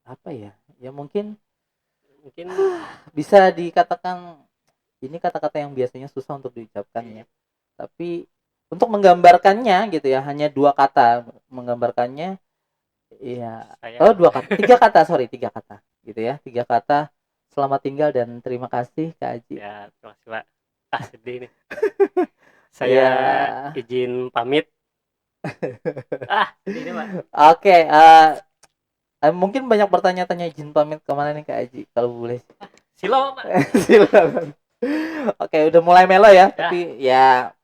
Speaker 2: apa ya? Ya mungkin bisa dikatakan ini kata-kata yang biasanya susah untuk diucapkan ya. Tapi untuk menggambarkannya gitu ya, hanya 2 kata menggambarkannya. Iya. Tiga kata gitu ya. 3 kata. Selamat tinggal dan terima kasih Kak Aji.
Speaker 1: Ya, terima kasih, Pak. Sedih nih. Saya izin pamit. Sedih nih, Pak.
Speaker 2: Oke, mungkin banyak bertanya-tanya, izin pamit kemana nih Kak Aji kalau boleh?
Speaker 1: Silakan, Pak.
Speaker 2: Silakan. Oke, udah mulai melo ya, tapi ya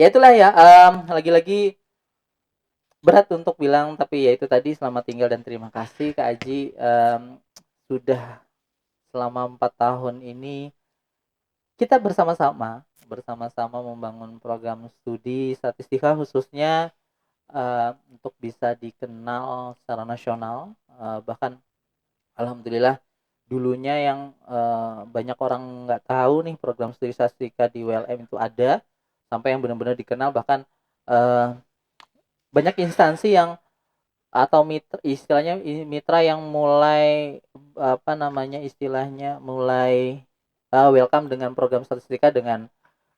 Speaker 2: itulah ya, lagi-lagi berat untuk bilang, tapi ya itu tadi, selamat tinggal dan terima kasih Kak Aji. Sudah selama 4 tahun ini kita bersama-sama membangun program studi statistika, khususnya untuk bisa dikenal secara nasional. Bahkan alhamdulillah dulunya yang banyak orang nggak tahu nih program studi statistika di ULM itu ada, sampai yang benar-benar dikenal. Bahkan eh, banyak instansi yang, atau mitra, istilahnya mitra yang mulai, apa namanya, istilahnya mulai welcome dengan program statistika, dengan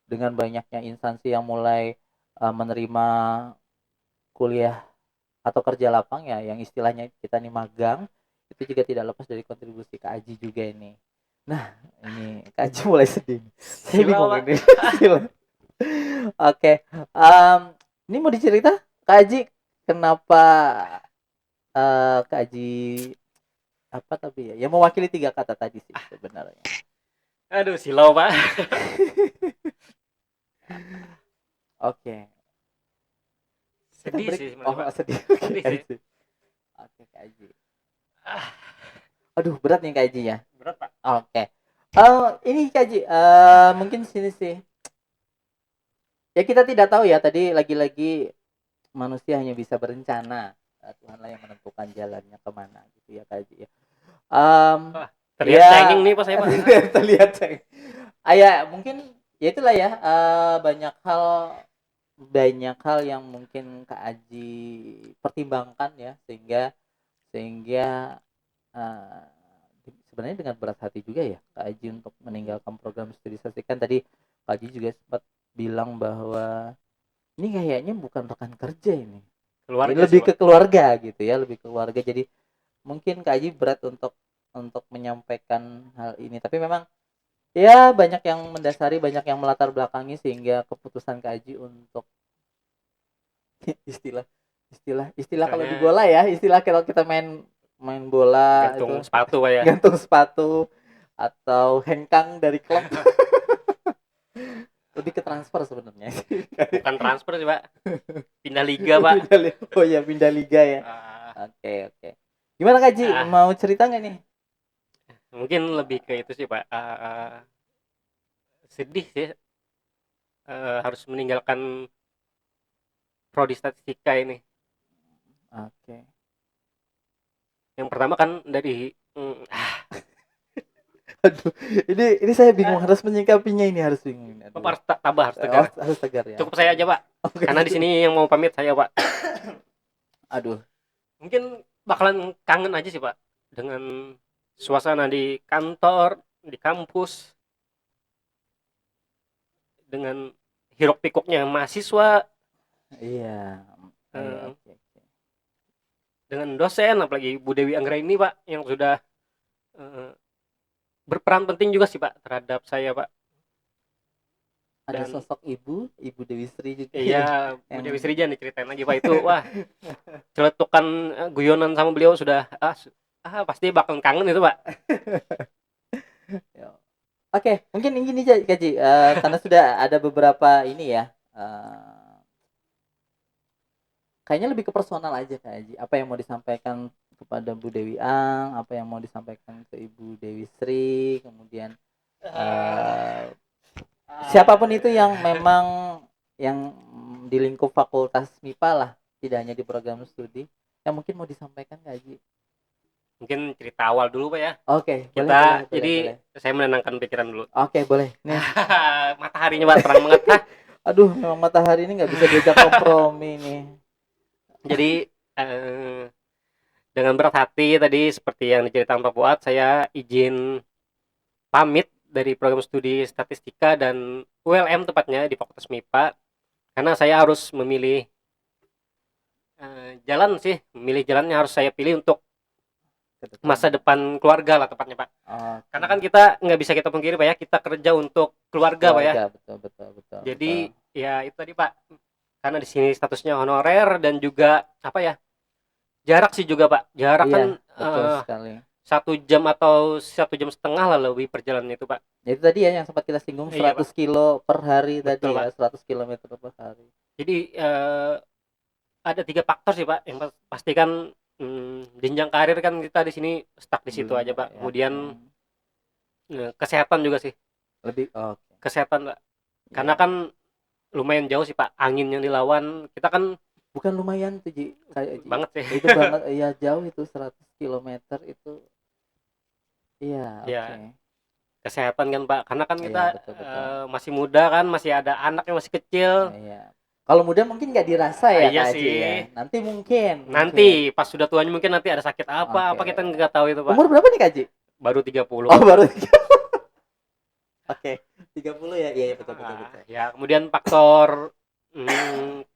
Speaker 2: banyaknya instansi yang mulai menerima kuliah atau kerja lapang ya, yang istilahnya kita nih magang. Itu juga tidak lepas dari kontribusi Kak Aji juga ini. Nah, ini Kak Aji mulai sedih. Saya
Speaker 1: Silau,
Speaker 2: bingung
Speaker 1: Pak.
Speaker 2: ini. Oke, ini mau dicerita Kak Aji, kenapa Kak Aji, apa tapi ya, yang mewakili 3 kata tadi sih sebenarnya.
Speaker 1: Aduh, silau, Pak.
Speaker 2: Oke, kita
Speaker 1: Sedih
Speaker 2: break.
Speaker 1: sih sebenarnya,
Speaker 2: Oh,
Speaker 1: Pak.
Speaker 2: sedih. Oke,
Speaker 1: Sedih
Speaker 2: Kak
Speaker 1: sih.
Speaker 2: Aji. Oke, Kak Aji.
Speaker 1: Ah,
Speaker 2: Aduh, berat nih Kak Aji ya.
Speaker 1: berat, Pak.
Speaker 2: Oke. Ini Kak Haji, mungkin sini sih. Ya kita tidak tahu ya, tadi lagi-lagi manusia hanya bisa berencana. Tuhanlah yang menentukan jalannya kemana gitu ya Kak Haji ya. Um,
Speaker 1: Wah, terlihat
Speaker 2: ya
Speaker 1: cengeng nih, Pak, saya, Pak.
Speaker 2: terlihat ceng. Ya mungkin ya itulah ya, banyak hal yang mungkin Kak Haji pertimbangkan ya, sehingga eh, sebenarnya dengan berat hati juga ya Kak Aji untuk meninggalkan program studi statistik. Kan tadi Kak Aji juga sempat bilang bahwa ini kayaknya bukan rekan kerja ini. Ini
Speaker 1: Keluarga sih,
Speaker 2: lebih
Speaker 1: Pak.
Speaker 2: ke keluarga gitu ya, lebih ke keluarga. Jadi mungkin Kak Aji berat untuk menyampaikan hal ini. Tapi memang ya banyak yang mendasari, banyak yang melatar belakangi, sehingga keputusan Kak Aji untuk istilah istilah kalau di
Speaker 1: Istilahnya
Speaker 2: bola ya, istilah kalau kita main main bola itu
Speaker 1: gantung sepatu, Pak, ya.
Speaker 2: gantung sepatu atau hengkang dari klub. Lebih ke transfer sebenarnya.
Speaker 1: Bukan transfer sih, Pak. Pindah liga, Pak.
Speaker 2: Oh ya, pindah liga ya.
Speaker 1: Ah,
Speaker 2: Oke. Gimana Kak Ji,
Speaker 1: ah,
Speaker 2: mau cerita nggak nih?
Speaker 1: mungkin lebih ke itu sih, Pak. Sedih sih, harus meninggalkan prodi statistika ini.
Speaker 2: Oke.
Speaker 1: Yang pertama kan dari
Speaker 2: Aduh, ini saya bingung harus menyikapinya, ini harus bingung. Aduh.
Speaker 1: Bapak harus tabah, harus tegar.
Speaker 2: Harus tegar ya.
Speaker 1: Cukup saya aja, Pak.
Speaker 2: Oke.
Speaker 1: Karena di sini yang mau pamit saya, Pak.
Speaker 2: Aduh.
Speaker 1: Mungkin bakalan kangen aja sih, Pak, dengan suasana di kantor, di kampus, dengan hiruk pikuknya mahasiswa,
Speaker 2: Iya. Iya,
Speaker 1: eh,
Speaker 2: oke.
Speaker 1: dengan dosen, apalagi Bu Dewi Anggra ini, Pak, yang sudah eh, berperan penting juga sih, Pak, terhadap saya, Pak.
Speaker 2: Ada
Speaker 1: Dan
Speaker 2: sosok Ibu Dewi Sri juga
Speaker 1: iya, Bu
Speaker 2: yang
Speaker 1: Dewi Sri jangan diceritain lagi, Pak. Itu wah, celetukan guyonan sama beliau sudah pasti bakal kangen itu, Pak.
Speaker 2: Ya. Oke, mungkin ini Kak Ji, karena sudah ada beberapa ini ya, kayaknya lebih ke personal aja Kak Haji. Apa yang mau disampaikan kepada Bu Dewi Ang, apa yang mau disampaikan ke Ibu Dewi Sri, kemudian siapapun itu yang memang yang di lingkup fakultas MIPA lah, tidak hanya di program studi, yang mungkin mau disampaikan Kak Haji.
Speaker 1: Mungkin cerita awal dulu, Pak, ya.
Speaker 2: Oke,
Speaker 1: Kita
Speaker 2: boleh,
Speaker 1: jadi
Speaker 2: boleh.
Speaker 1: saya menenangkan pikiran dulu.
Speaker 2: Oke, boleh. Nih,
Speaker 1: Mataharinya, Pak, terang banget.
Speaker 2: aduh, memang matahari ini nggak bisa diajak kompromi nih.
Speaker 1: Jadi dengan berat hati tadi seperti yang diceritakan Pak Fuad, saya izin pamit dari program studi statistika dan ULM tepatnya di Fakultas MIPA karena saya harus memilih jalan sih, memilih jalannya harus saya pilih untuk masa depan keluarga lah tepatnya, Pak.
Speaker 2: Oke.
Speaker 1: Karena kan kita nggak bisa kita pungkiri, Pak, ya, kita kerja untuk keluarga, Pak, ya.
Speaker 2: Betul.
Speaker 1: Jadi ya itu tadi, Pak. Karena di sini statusnya honorer dan juga apa ya? Jarak sih juga, Pak. Jarak kan
Speaker 2: Iya, betul sekali.
Speaker 1: 1 jam atau 1,5 jam lah lebih perjalanan itu, Pak.
Speaker 2: Ya itu tadi ya yang sempat kita singgung,
Speaker 1: Iya,
Speaker 2: 100 kilo per hari.
Speaker 1: Betul,
Speaker 2: tadi ya,
Speaker 1: Pak.
Speaker 2: 100 kilometer per hari.
Speaker 1: Jadi ada 3 faktor sih, Pak. Yang pasti kan, jenjang karir kan kita di sini stuck di situ
Speaker 2: belum
Speaker 1: aja, Pak.
Speaker 2: ya.
Speaker 1: Kemudian, kesehatan juga sih,
Speaker 2: Lebih oke.
Speaker 1: kesehatan, Pak. Karena
Speaker 2: Ya.
Speaker 1: kan lumayan jauh sih, Pak, angin yang dilawan. Kita kan
Speaker 2: Bukan lumayan tuh Ji, kayak Ji.
Speaker 1: banget sih.
Speaker 2: Itu banget ya, jauh itu 100 kilometer itu. Iya, oke.
Speaker 1: Ya, kesehatan kan, Pak. Karena kan
Speaker 2: Iya,
Speaker 1: kita,
Speaker 2: betul betul.
Speaker 1: masih muda kan, masih ada anak yang masih kecil.
Speaker 2: Iya. Kalau muda mungkin nggak dirasa ya
Speaker 1: Iya
Speaker 2: Kak Haji ya.
Speaker 1: sih.
Speaker 2: Nanti mungkin.
Speaker 1: Nanti pas sudah tuanya mungkin nanti ada sakit apa
Speaker 2: Oke.
Speaker 1: kita nggak tahu itu, Pak.
Speaker 2: Umur berapa nih Kak Haji?
Speaker 1: Baru 30
Speaker 2: Oh,
Speaker 1: kok, Pak.
Speaker 2: baru oke. 30 ya. Iya, iya, betul betul betul.
Speaker 1: Ya, kemudian faktor,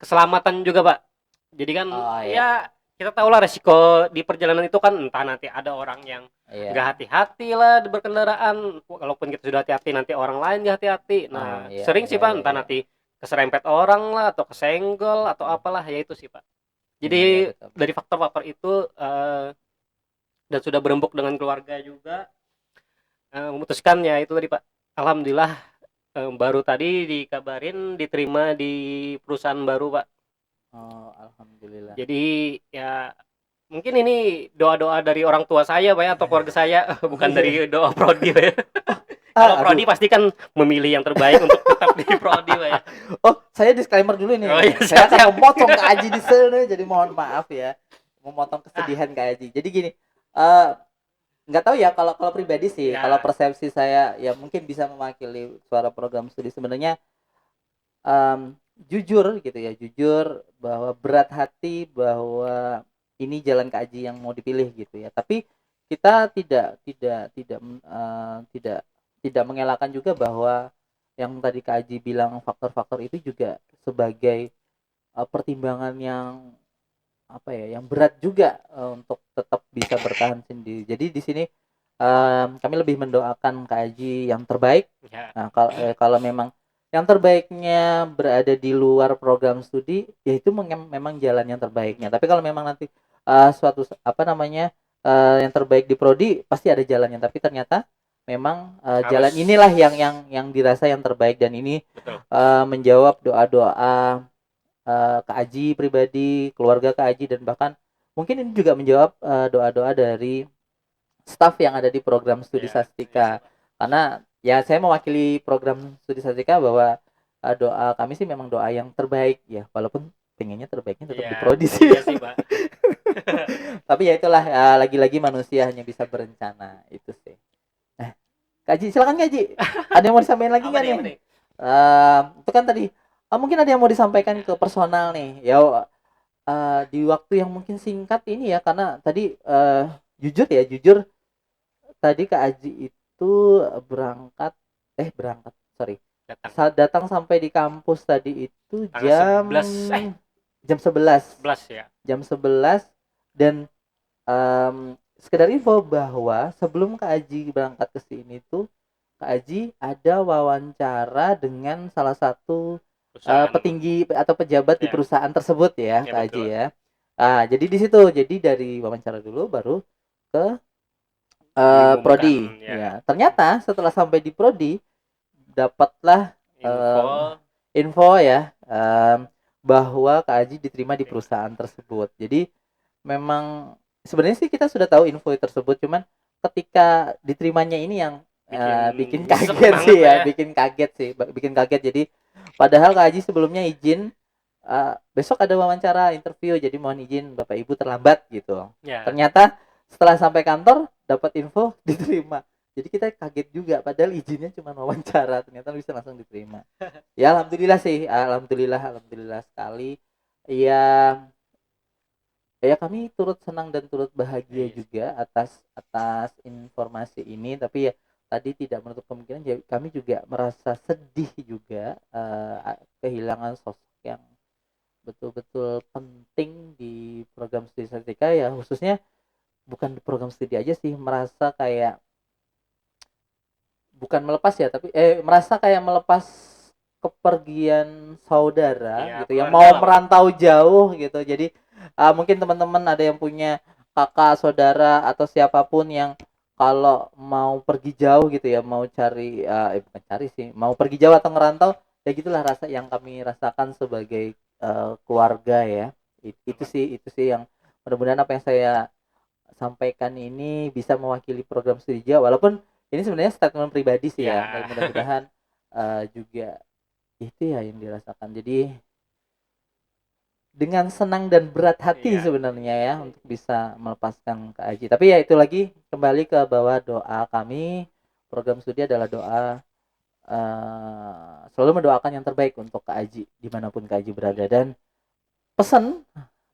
Speaker 1: keselamatan juga, Pak. Jadi kan
Speaker 2: Oh iya.
Speaker 1: ya kita tahu lah resiko di perjalanan itu kan, entah nanti ada orang yang nggak
Speaker 2: Iya.
Speaker 1: hati-hati lah di berkendaraan, walaupun kita sudah hati-hati nanti orang lain nggak hati-hati.
Speaker 2: Oh
Speaker 1: Nah,
Speaker 2: iya
Speaker 1: sering
Speaker 2: iya
Speaker 1: sih, Pak,
Speaker 2: iya
Speaker 1: entah
Speaker 2: iya.
Speaker 1: nanti keserempet orang lah atau kesenggol atau apalah, ya itu sih, Pak.
Speaker 2: Iya iya
Speaker 1: Jadi
Speaker 2: betul.
Speaker 1: dari faktor-faktor itu, dan sudah berembuk dengan keluarga juga, memutuskan ya itu tadi, Pak. Alhamdulillah, baru tadi dikabarin diterima di perusahaan baru, Pak.
Speaker 2: Oh, alhamdulillah.
Speaker 1: Jadi ya mungkin ini doa-doa dari orang tua saya, Pak, ya, atau keluarga saya,
Speaker 2: Oh
Speaker 1: bukan
Speaker 2: iya.
Speaker 1: dari doa prodi, Pak, ya. Kalau
Speaker 2: Ah,
Speaker 1: prodi
Speaker 2: aduh.
Speaker 1: pasti kan memilih yang terbaik untuk tetap di prodi, Pak, ya.
Speaker 2: Oh, saya disclaimer dulu nih.
Speaker 1: Oh iya,
Speaker 2: Saya akan
Speaker 1: siap-siap.
Speaker 2: memotong Kak Aji di sana, jadi mohon maaf ya. Memotong
Speaker 1: Ah,
Speaker 2: kesedihan Kak Aji. Jadi gini, eh nggak tahu ya kalau kalau pribadi sih, kalau
Speaker 1: ya,
Speaker 2: persepsi saya ya mungkin bisa mewakili suara program studi sebenarnya jujur gitu ya, jujur bahwa berat hati bahwa ini jalan Kak Aji yang mau dipilih gitu ya. Tapi kita tidak tidak mengelakkan juga bahwa yang tadi Kak Aji bilang faktor-faktor itu juga sebagai pertimbangan yang apa ya, yang berat juga untuk tetap bisa bertahan sendiri. Jadi di sini kami lebih mendoakan Kak Aji yang terbaik.
Speaker 1: ya,
Speaker 2: Nah, kalau memang yang terbaiknya berada di luar program studi, ya itu memang jalan yang terbaiknya. Tapi kalau memang nanti suatu apa namanya yang terbaik di prodi, pasti ada jalannya. Tapi ternyata memang jalan
Speaker 1: harus
Speaker 2: inilah yang dirasa yang terbaik, dan ini
Speaker 1: betul.
Speaker 2: menjawab doa-doa Kak Aji pribadi, keluarga Kak Aji, dan bahkan mungkin ini juga menjawab doa-doa dari staf yang ada di program studi
Speaker 1: Ya, iya sih,
Speaker 2: Sastika.
Speaker 1: Pak.
Speaker 2: Karena ya saya mewakili program studi Sastika bahwa doa kami sih memang doa yang terbaik ya, walaupun pengennya terbaiknya tetap di
Speaker 1: Iya,
Speaker 2: prodi sih.
Speaker 1: iya sih, Pak.
Speaker 2: Tapi ya itulah, lagi-lagi manusia hanya bisa berencana itu sih. Nah, Kak Aji, silakan Kak Aji. Ada yang mau disampaikan lagi
Speaker 1: Apa
Speaker 2: nggak
Speaker 1: nih,
Speaker 2: nih?
Speaker 1: apa nih?
Speaker 2: Itu kan tadi mungkin ada yang mau disampaikan ke personal nih. Ya, di waktu yang mungkin singkat ini ya, karena tadi jujur tadi Kak Aji itu berangkat berangkat sorry,
Speaker 1: Datang
Speaker 2: saat datang sampai di kampus tadi itu
Speaker 1: tanggal
Speaker 2: jam
Speaker 1: 11,
Speaker 2: jam 11
Speaker 1: 11 ya.
Speaker 2: jam 11 dan sekedar info bahwa sebelum Kak Aji berangkat ke sini tuh Kak Aji ada wawancara dengan salah satu
Speaker 1: Perusahaan.
Speaker 2: petinggi atau pejabat di
Speaker 1: Ya,
Speaker 2: perusahaan tersebut ya
Speaker 1: ya
Speaker 2: Kak Aji
Speaker 1: betul.
Speaker 2: ya. Jadi di situ, jadi dari wawancara dulu baru ke
Speaker 1: Mengumumkan
Speaker 2: prodi
Speaker 1: ya
Speaker 2: ya. Ternyata setelah sampai di prodi dapatlah
Speaker 1: info.
Speaker 2: info ya, bahwa Kak Aji diterima di perusahaan tersebut. Jadi memang sebenarnya sih kita sudah tahu info tersebut, cuman ketika diterimanya ini yang
Speaker 1: Bikin
Speaker 2: bikin
Speaker 1: nyesek
Speaker 2: kaget
Speaker 1: banget,
Speaker 2: sih
Speaker 1: Pak,
Speaker 2: ya,
Speaker 1: ya.
Speaker 2: bikin kaget. Jadi padahal Kak Aji sebelumnya izin besok ada wawancara interview, jadi mohon izin Bapak Ibu terlambat gitu.
Speaker 1: Ya,
Speaker 2: Ternyata setelah sampai kantor dapat info diterima. Jadi kita kaget juga, padahal izinnya cuma wawancara, ternyata bisa langsung diterima. Ya alhamdulillah sih, alhamdulillah sekali. Ya, ya kami turut senang dan turut bahagia
Speaker 1: iya.
Speaker 2: juga atas atas informasi ini. Tapi ya tadi tidak menutup kemungkinan ya, kami juga merasa sedih juga kehilangan sosok yang betul-betul penting di program studi statistika ya, khususnya bukan di program studi aja sih, merasa kayak bukan melepas ya, tapi merasa kayak melepas kepergian saudara
Speaker 1: Iya,
Speaker 2: gitu yang
Speaker 1: keluarga
Speaker 2: mau
Speaker 1: lah, Pak.
Speaker 2: merantau jauh gitu. Jadi mungkin teman-teman ada yang punya kakak, saudara atau siapapun yang kalau mau pergi jauh gitu ya, mau cari bukan cari sih, mau pergi jauh atau ngerantau, ya gitulah rasa yang kami rasakan sebagai keluarga ya. Itu sih yang mudah-mudahan apa yang saya sampaikan ini bisa mewakili program studi Jawa, walaupun ini sebenarnya statement pribadi sih ya, dan
Speaker 1: Ya.
Speaker 2: mudah-mudahan juga itu ya yang dirasakan. Jadi dengan senang dan berat hati
Speaker 1: Iya.
Speaker 2: sebenarnya ya untuk bisa melepaskan Kak Aji. Tapi ya itu lagi kembali ke bahwa doa kami, program studi adalah doa, selalu mendoakan yang terbaik untuk Kak Aji dimanapun Kak Aji berada. Dan pesan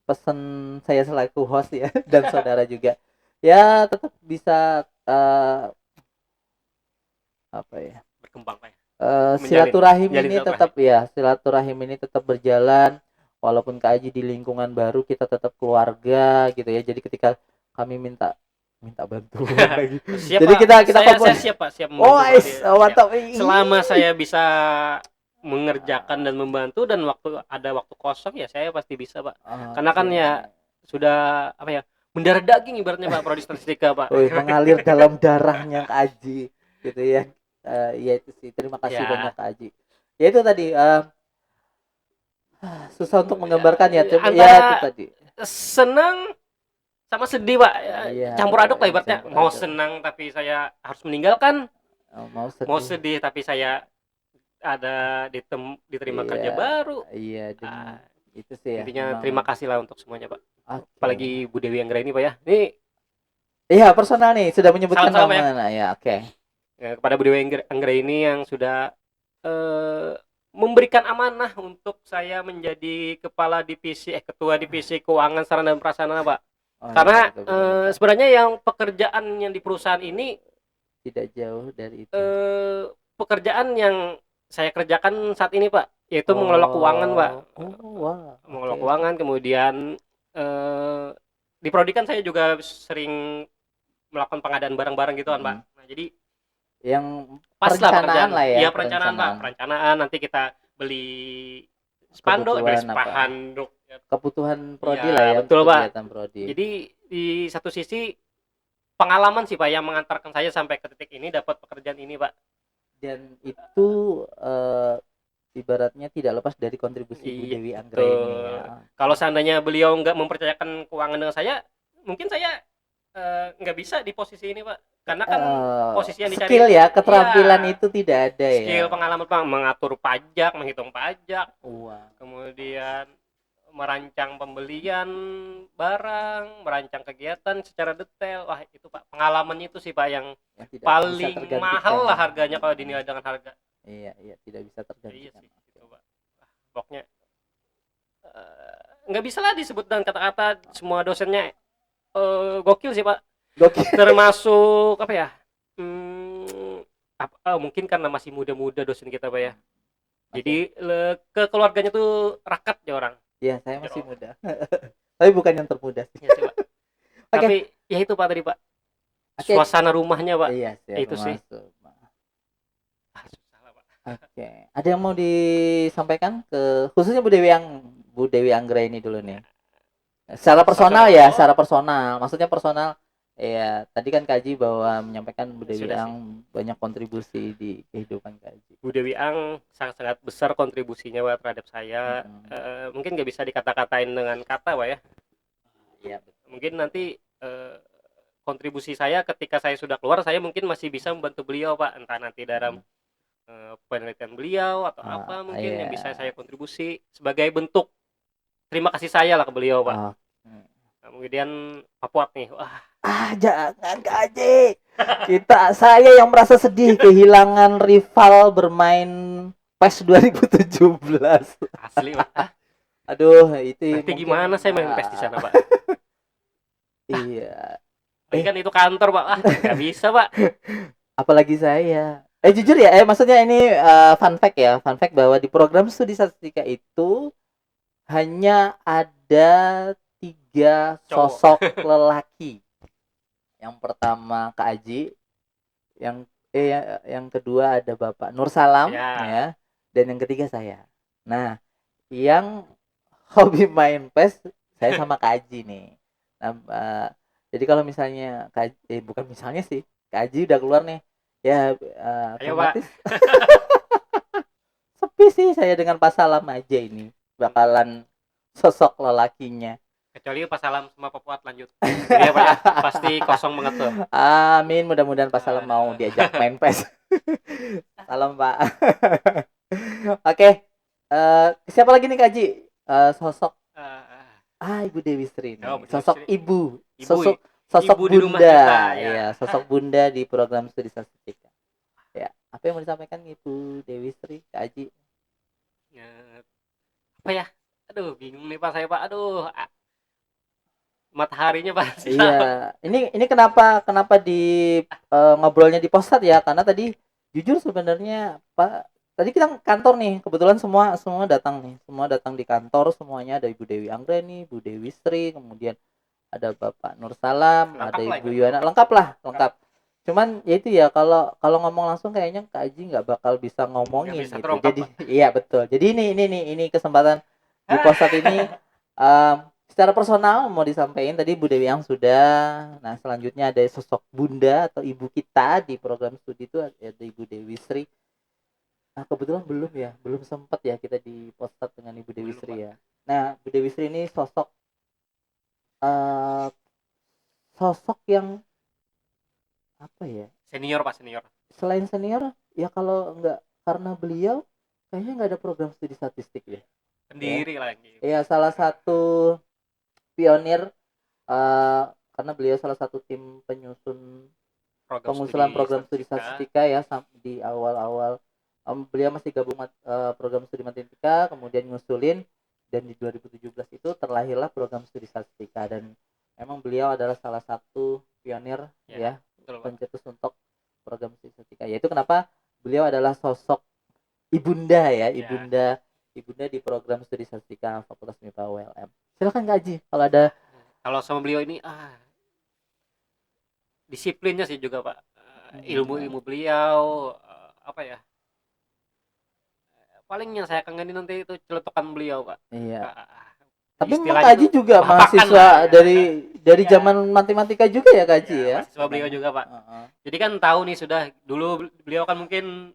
Speaker 2: pesan saya selaku host ya dan saudara juga, ya tetap bisa apa ya,
Speaker 1: Berkembang Pak ya.
Speaker 2: silaturahim
Speaker 1: Menjalin
Speaker 2: ini
Speaker 1: silaturahmi.
Speaker 2: tetap ya, silaturahim ini tetap berjalan walaupun Kak Aji di lingkungan baru, kita tetap keluarga gitu ya. Jadi ketika kami minta minta bantuan lagi,
Speaker 1: Siap
Speaker 2: jadi
Speaker 1: Pak.
Speaker 2: kita
Speaker 1: Saya
Speaker 2: kompon.
Speaker 1: siap Pak, siap
Speaker 2: Oh,
Speaker 1: membantu Pak dia. Siap.
Speaker 2: mantap.
Speaker 1: Selama saya bisa mengerjakan dan membantu dan ada waktu kosong ya saya pasti bisa Pak. Karena kan
Speaker 2: Oke.
Speaker 1: ya sudah apa ya, mendarah daging ibaratnya Pak prodi statistika Pak.
Speaker 2: Wih, mengalir dalam darahnya Kak Aji gitu ya. Ya itu sih, terima kasih banyak
Speaker 1: Ya,
Speaker 2: Kak Aji. Ya itu tadi, susah untuk menggambarkan ya, coba ya itu
Speaker 1: antara
Speaker 2: tadi.
Speaker 1: senang sama sedih Pak.
Speaker 2: Iya,
Speaker 1: Campur aduk lah ibaratnya.
Speaker 2: campur
Speaker 1: Mau
Speaker 2: aduk.
Speaker 1: senang tapi saya harus meninggalkan,
Speaker 2: Mau
Speaker 1: mau
Speaker 2: sedih.
Speaker 1: sedih tapi saya ada diterima kerja
Speaker 2: Iya,
Speaker 1: baru.
Speaker 2: iya,
Speaker 1: Ah,
Speaker 2: itu sih ya
Speaker 1: intinya
Speaker 2: memang.
Speaker 1: terima kasih lah untuk semuanya Pak.
Speaker 2: Oke.
Speaker 1: Apalagi Bu Dewi Anggra ini Pak ya. Ini
Speaker 2: Iya, personal nih sudah menyebutkan
Speaker 1: salam-salam Pak ya.
Speaker 2: nama. Nah, ya, oke.
Speaker 1: Kepada Bu Dewi Anggra ini yang sudah eh, memberikan amanah untuk saya menjadi ketua divisi keuangan sarana dan prasarana Pak.
Speaker 2: Oh iya,
Speaker 1: Karena
Speaker 2: betul, betul, betul.
Speaker 1: sebenarnya yang pekerjaan yang di perusahaan ini
Speaker 2: Tidak jauh dari itu.
Speaker 1: pekerjaan yang saya kerjakan saat ini Pak, yaitu mengelola keuangan Pak.
Speaker 2: Wah,
Speaker 1: Mengelola
Speaker 2: oke.
Speaker 1: keuangan, kemudian di prodi kan saya juga sering melakukan pengadaan barang-barang gitu kan Pak. Nah jadi
Speaker 2: Yang
Speaker 1: pas lah
Speaker 2: perencanaan
Speaker 1: pekerjaan.
Speaker 2: lah ya,
Speaker 1: Iya perencanaan Pak, perencanaan nanti kita beli beli
Speaker 2: kebutuhan apa?
Speaker 1: spanduk.
Speaker 2: Kebutuhan prodi lah
Speaker 1: Iya
Speaker 2: ya,
Speaker 1: betul
Speaker 2: untuk
Speaker 1: Pak.
Speaker 2: kegiatan prodi.
Speaker 1: Jadi di satu sisi pengalaman sih Pak yang mengantarkan saya sampai ke titik ini dapat pekerjaan ini Pak.
Speaker 2: Dan itu ibaratnya tidak lepas dari kontribusi Bu
Speaker 1: Iya
Speaker 2: Dewi Anggra ini
Speaker 1: betul.
Speaker 2: ya.
Speaker 1: Kalau seandainya beliau nggak mempercayakan keuangan dengan saya, mungkin saya nggak bisa di posisi ini Pak. Karena kan posisi yang dicari
Speaker 2: skill ya, keterampilan
Speaker 1: iya,
Speaker 2: itu tidak ada ya.
Speaker 1: skill pengalaman Pak mengatur pajak, menghitung pajak,
Speaker 2: Wah.
Speaker 1: kemudian merancang pembelian barang, merancang kegiatan secara detail. Wah, itu Pak, pengalamannya itu sih Pak yang
Speaker 2: Yang tidak bisa
Speaker 1: paling
Speaker 2: tergantikan.
Speaker 1: mahal lah harganya kalau dinilai dengan harga.
Speaker 2: Iya, iya, tidak bisa
Speaker 1: Iya
Speaker 2: tergantikan.
Speaker 1: sih, gitu Pak. Pokoknya nggak bisa lah disebut dengan kata-kata semua dosennya gokil sih Pak.
Speaker 2: Gokil.
Speaker 1: Termasuk apa ya? Mungkin karena masih muda-muda dosen kita Pak ya. Jadi ke keluarganya tuh rakat ya orang.
Speaker 2: Iya, saya masih muda. Tapi bukan yang termuda sih.
Speaker 1: Ya, sih, Pak. Tapi ya itu Pak tadi Pak. Suasana rumahnya Pak.
Speaker 2: Iya,
Speaker 1: itu sih.
Speaker 2: Susah lah, Pak. Oke. Ada yang mau disampaikan ke khususnya Bu Dewi Anggra ini dulu nih. Secara personal ya, secara personal. Maksudnya personal. Ya, tadi kan Kaji bahwa menyampaikan Bu Dewi Ang banyak kontribusi di kehidupan Kaji.
Speaker 1: Bu Dewi Ang sangat-sangat besar kontribusinya Pak terhadap saya. Mungkin nggak bisa dikata-katain dengan kata Pak ya.
Speaker 2: Iya.
Speaker 1: Mungkin nanti kontribusi saya ketika saya sudah keluar, saya mungkin masih bisa membantu beliau Pak. Entah nanti dalam penelitian beliau atau apa mungkin yang bisa saya kontribusi sebagai bentuk terima kasih saya lah ke beliau Pak. Kemudian Papua nih, wah.
Speaker 2: Jangan Kaji. Saya yang merasa sedih kehilangan rival bermain PES 2017.
Speaker 1: Asli Pak.
Speaker 2: Aduh, itu
Speaker 1: nanti gimana saya main PES di sana Pak?
Speaker 2: Iya.
Speaker 1: Kan itu kantor Pak, nggak bisa Pak.
Speaker 2: Apalagi saya. Jujur ya, maksudnya ini fun fact bahwa di program studi statistika itu hanya ada 3 sosok lelaki. Yang pertama Kak Aji, yang kedua ada Bapak Nur Salam ya, dan yang ketiga saya. Nah, yang hobi main PES saya sama Kak Aji nih. Nah, jadi kalau misalnya bukan misalnya sih, Kak Aji udah keluar nih. Ya, otomatis sepi sih saya dengan Pak Salam aja ini. Bakalan sosok lelakinya.
Speaker 1: Kecuali pas salam sama Pak Fuad lanjut. Iya Pak ya, pasti kosong banget tuh.
Speaker 2: Amin, mudah-mudahan Pak Salam mau
Speaker 1: Aduh.
Speaker 2: diajak main PES. Salam Pak. Oke, siapa lagi nih Kak Ji? Sosok Ibu Dewi Sri
Speaker 1: Oh,
Speaker 2: nih.
Speaker 1: Bu Dewi
Speaker 2: Sosok
Speaker 1: Sri.
Speaker 2: ibu,
Speaker 1: Ibu,
Speaker 2: sosok
Speaker 1: ibu di rumah kita
Speaker 2: bunda,
Speaker 1: ya.
Speaker 2: ya, sosok bunda di program studi statistika. Ya, apa yang mau disampaikan Ibu Dewi Sri, Kak Aji?
Speaker 1: Ya, apa ya? Aduh, bingung nih Pak saya Pak. Aduh, mataharinya pasti
Speaker 2: Iya,
Speaker 1: tahu.
Speaker 2: ini kenapa di ngobrolnya di postat ya? Karena tadi jujur sebenarnya Pak, tadi kita kantor nih, kebetulan semua semua datang nih, semua datang di kantor, semuanya ada Ibu Dewi Anggreni, Ibu Dewi Sri, kemudian ada Bapak Nur Salam, ada
Speaker 1: Lengkap lah
Speaker 2: Ibu
Speaker 1: ibaratnya
Speaker 2: Yuwana,
Speaker 1: lengkap.
Speaker 2: lengkap lah, lengkap. Cuman ya itu ya, kalau kalau ngomong langsung kayaknya Kak Aji nggak bakal bisa
Speaker 1: Nggak
Speaker 2: ngomongin
Speaker 1: bisa
Speaker 2: gitu.
Speaker 1: terungkap
Speaker 2: Jadi
Speaker 1: Pak.
Speaker 2: iya betul. Jadi ini kesempatan di
Speaker 1: Hah,
Speaker 2: postat ini secara personal mau disampaikan tadi Bu Dewi yang sudah. Nah, selanjutnya ada sosok bunda atau ibu kita di program studi itu ada Ibu Dewi Sri. Nah, kebetulan belum ya, belum sempat ya kita di postat dengan Ibu Dewi
Speaker 1: belum Pak.
Speaker 2: Sri ya. Nah, Bu Dewi Sri ini sosok eh, sosok yang apa ya?
Speaker 1: Senior Pak, senior.
Speaker 2: Selain senior, ya kalau nggak karena beliau, kayaknya nggak ada program studi statistik ya. Ya,
Speaker 1: Sendiri lagi.
Speaker 2: ya salah satu pionir eh, karena beliau salah satu tim penyusun
Speaker 1: Program
Speaker 2: pengusulan
Speaker 1: studi
Speaker 2: program studi
Speaker 1: statistika.
Speaker 2: statistika ya di awal-awal beliau masih gabung program studi matematika kemudian ngusulin dan di 2017 itu terlahirlah program studi statistika dan memang beliau adalah salah satu pionir
Speaker 1: Ya,
Speaker 2: ya
Speaker 1: betul Pak.
Speaker 2: pencetus untuk program studi statistika yaitu kenapa beliau adalah sosok ibunda ya
Speaker 1: Ya.
Speaker 2: ibunda di program studi statistika Fakultas MIPA ULM. Silakan Kak Aji kalau ada.
Speaker 1: Kalau sama beliau ini disiplinnya sih juga Pak. Ilmu-ilmu beliau apa ya? Paling yang saya kangenin nanti itu celetukan beliau Pak.
Speaker 2: Iya.
Speaker 1: Ah,
Speaker 2: Tapi memang
Speaker 1: istilahnya
Speaker 2: Kak Aji
Speaker 1: tuh
Speaker 2: juga
Speaker 1: bapakan lah
Speaker 2: mahasiswa
Speaker 1: ya.
Speaker 2: dari
Speaker 1: Iya.
Speaker 2: zaman matematika juga ya Kak Aji
Speaker 1: Ya,
Speaker 2: ya?
Speaker 1: mahasiswa beliau juga Pak.
Speaker 2: Heeh.
Speaker 1: Jadi kan tahu nih sudah dulu beliau kan mungkin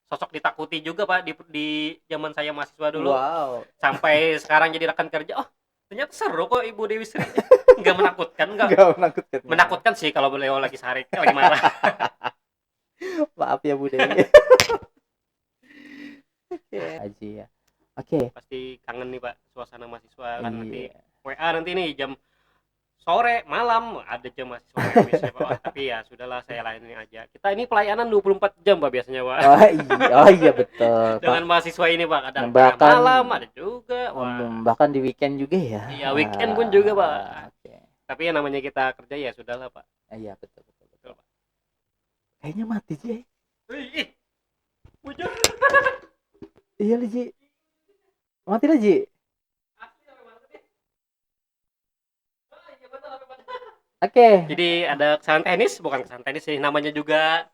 Speaker 1: sosok ditakuti juga Pak di zaman saya mahasiswa dulu.
Speaker 2: Wow.
Speaker 1: Sampai sekarang jadi rekan kerja. Oh, ternyata seru kok Ibu Dewi Sri. Nggak menakutkan, nggak
Speaker 2: Gak menakutkan.
Speaker 1: menakutkan sih kalau beliau lagi sarik, lagi marah.
Speaker 2: Maaf ya Bu Dewi. Oke. Aji ya. Oke.
Speaker 1: Pasti kangen nih Pak suasana mahasiswa kan nanti
Speaker 2: Iya.
Speaker 1: WA nanti nih jam sore malam ada jam mahasiswa WA Pak. Oh, tapi ya sudahlah saya layanin aja. Kita ini pelayanan 24 jam Pak biasanya Pak.
Speaker 2: Oh iya betul.
Speaker 1: Dengan mahasiswa ini Pak kadang tengah
Speaker 2: Bahkan
Speaker 1: malam ada juga. Wah.
Speaker 2: bahkan di weekend juga ya.
Speaker 1: Iya weekend pun juga Pak.
Speaker 2: Oke.
Speaker 1: Tapi yang namanya kita kerja ya sudahlah Pak.
Speaker 2: Iya betul betul betul.
Speaker 1: Betul, Pak.
Speaker 2: Kayaknya mati sih.
Speaker 1: Ih, bujur.
Speaker 2: Iya Ji. Mati lah Ji. Oke.
Speaker 1: Jadi ada kesalahan teknis, bukan kesalahan teknis sih, namanya juga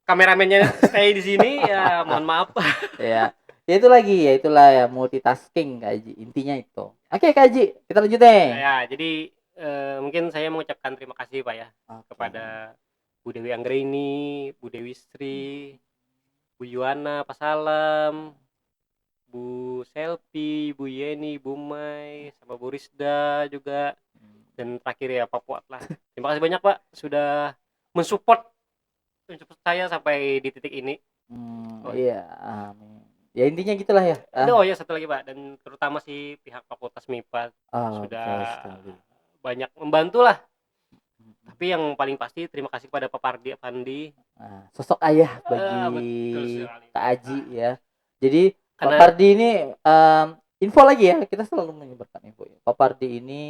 Speaker 1: kameramennya stay di sini ya, mohon maaf.
Speaker 2: Ya. Ya itu lagi, ya itulah ya multitasking Kak Haji. Intinya itu. Oke Kak Haji, kita lanjut deh.
Speaker 1: Ya, jadi mungkin saya mengucapkan terima kasih Pak ya kepada Bu Dewi Anggreni, Bu Dewi Sri, Bu Yuwana, Pak Salam, Bu Selvi, Bu Yeni, Bu Mai, sama Bu Risda juga. Dan terakhir ya Pak Fuad lah. Terima kasih banyak Pak sudah mensupport saya sampai di titik ini.
Speaker 2: Iya, amin. Ya intinya gitulah ya.
Speaker 1: Oh ya satu lagi Pak, dan terutama si pihak Fakultas MIPA sudah banyak membantu lah. Tapi yang paling pasti terima kasih kepada Pak Pardi Afandi.
Speaker 2: Sosok ayah bagi Kak Aji ya. Jadi
Speaker 1: karena
Speaker 2: Pak Pardi ini info lagi ya, kita selalu menyebarkan info ya. Pak Pardi ini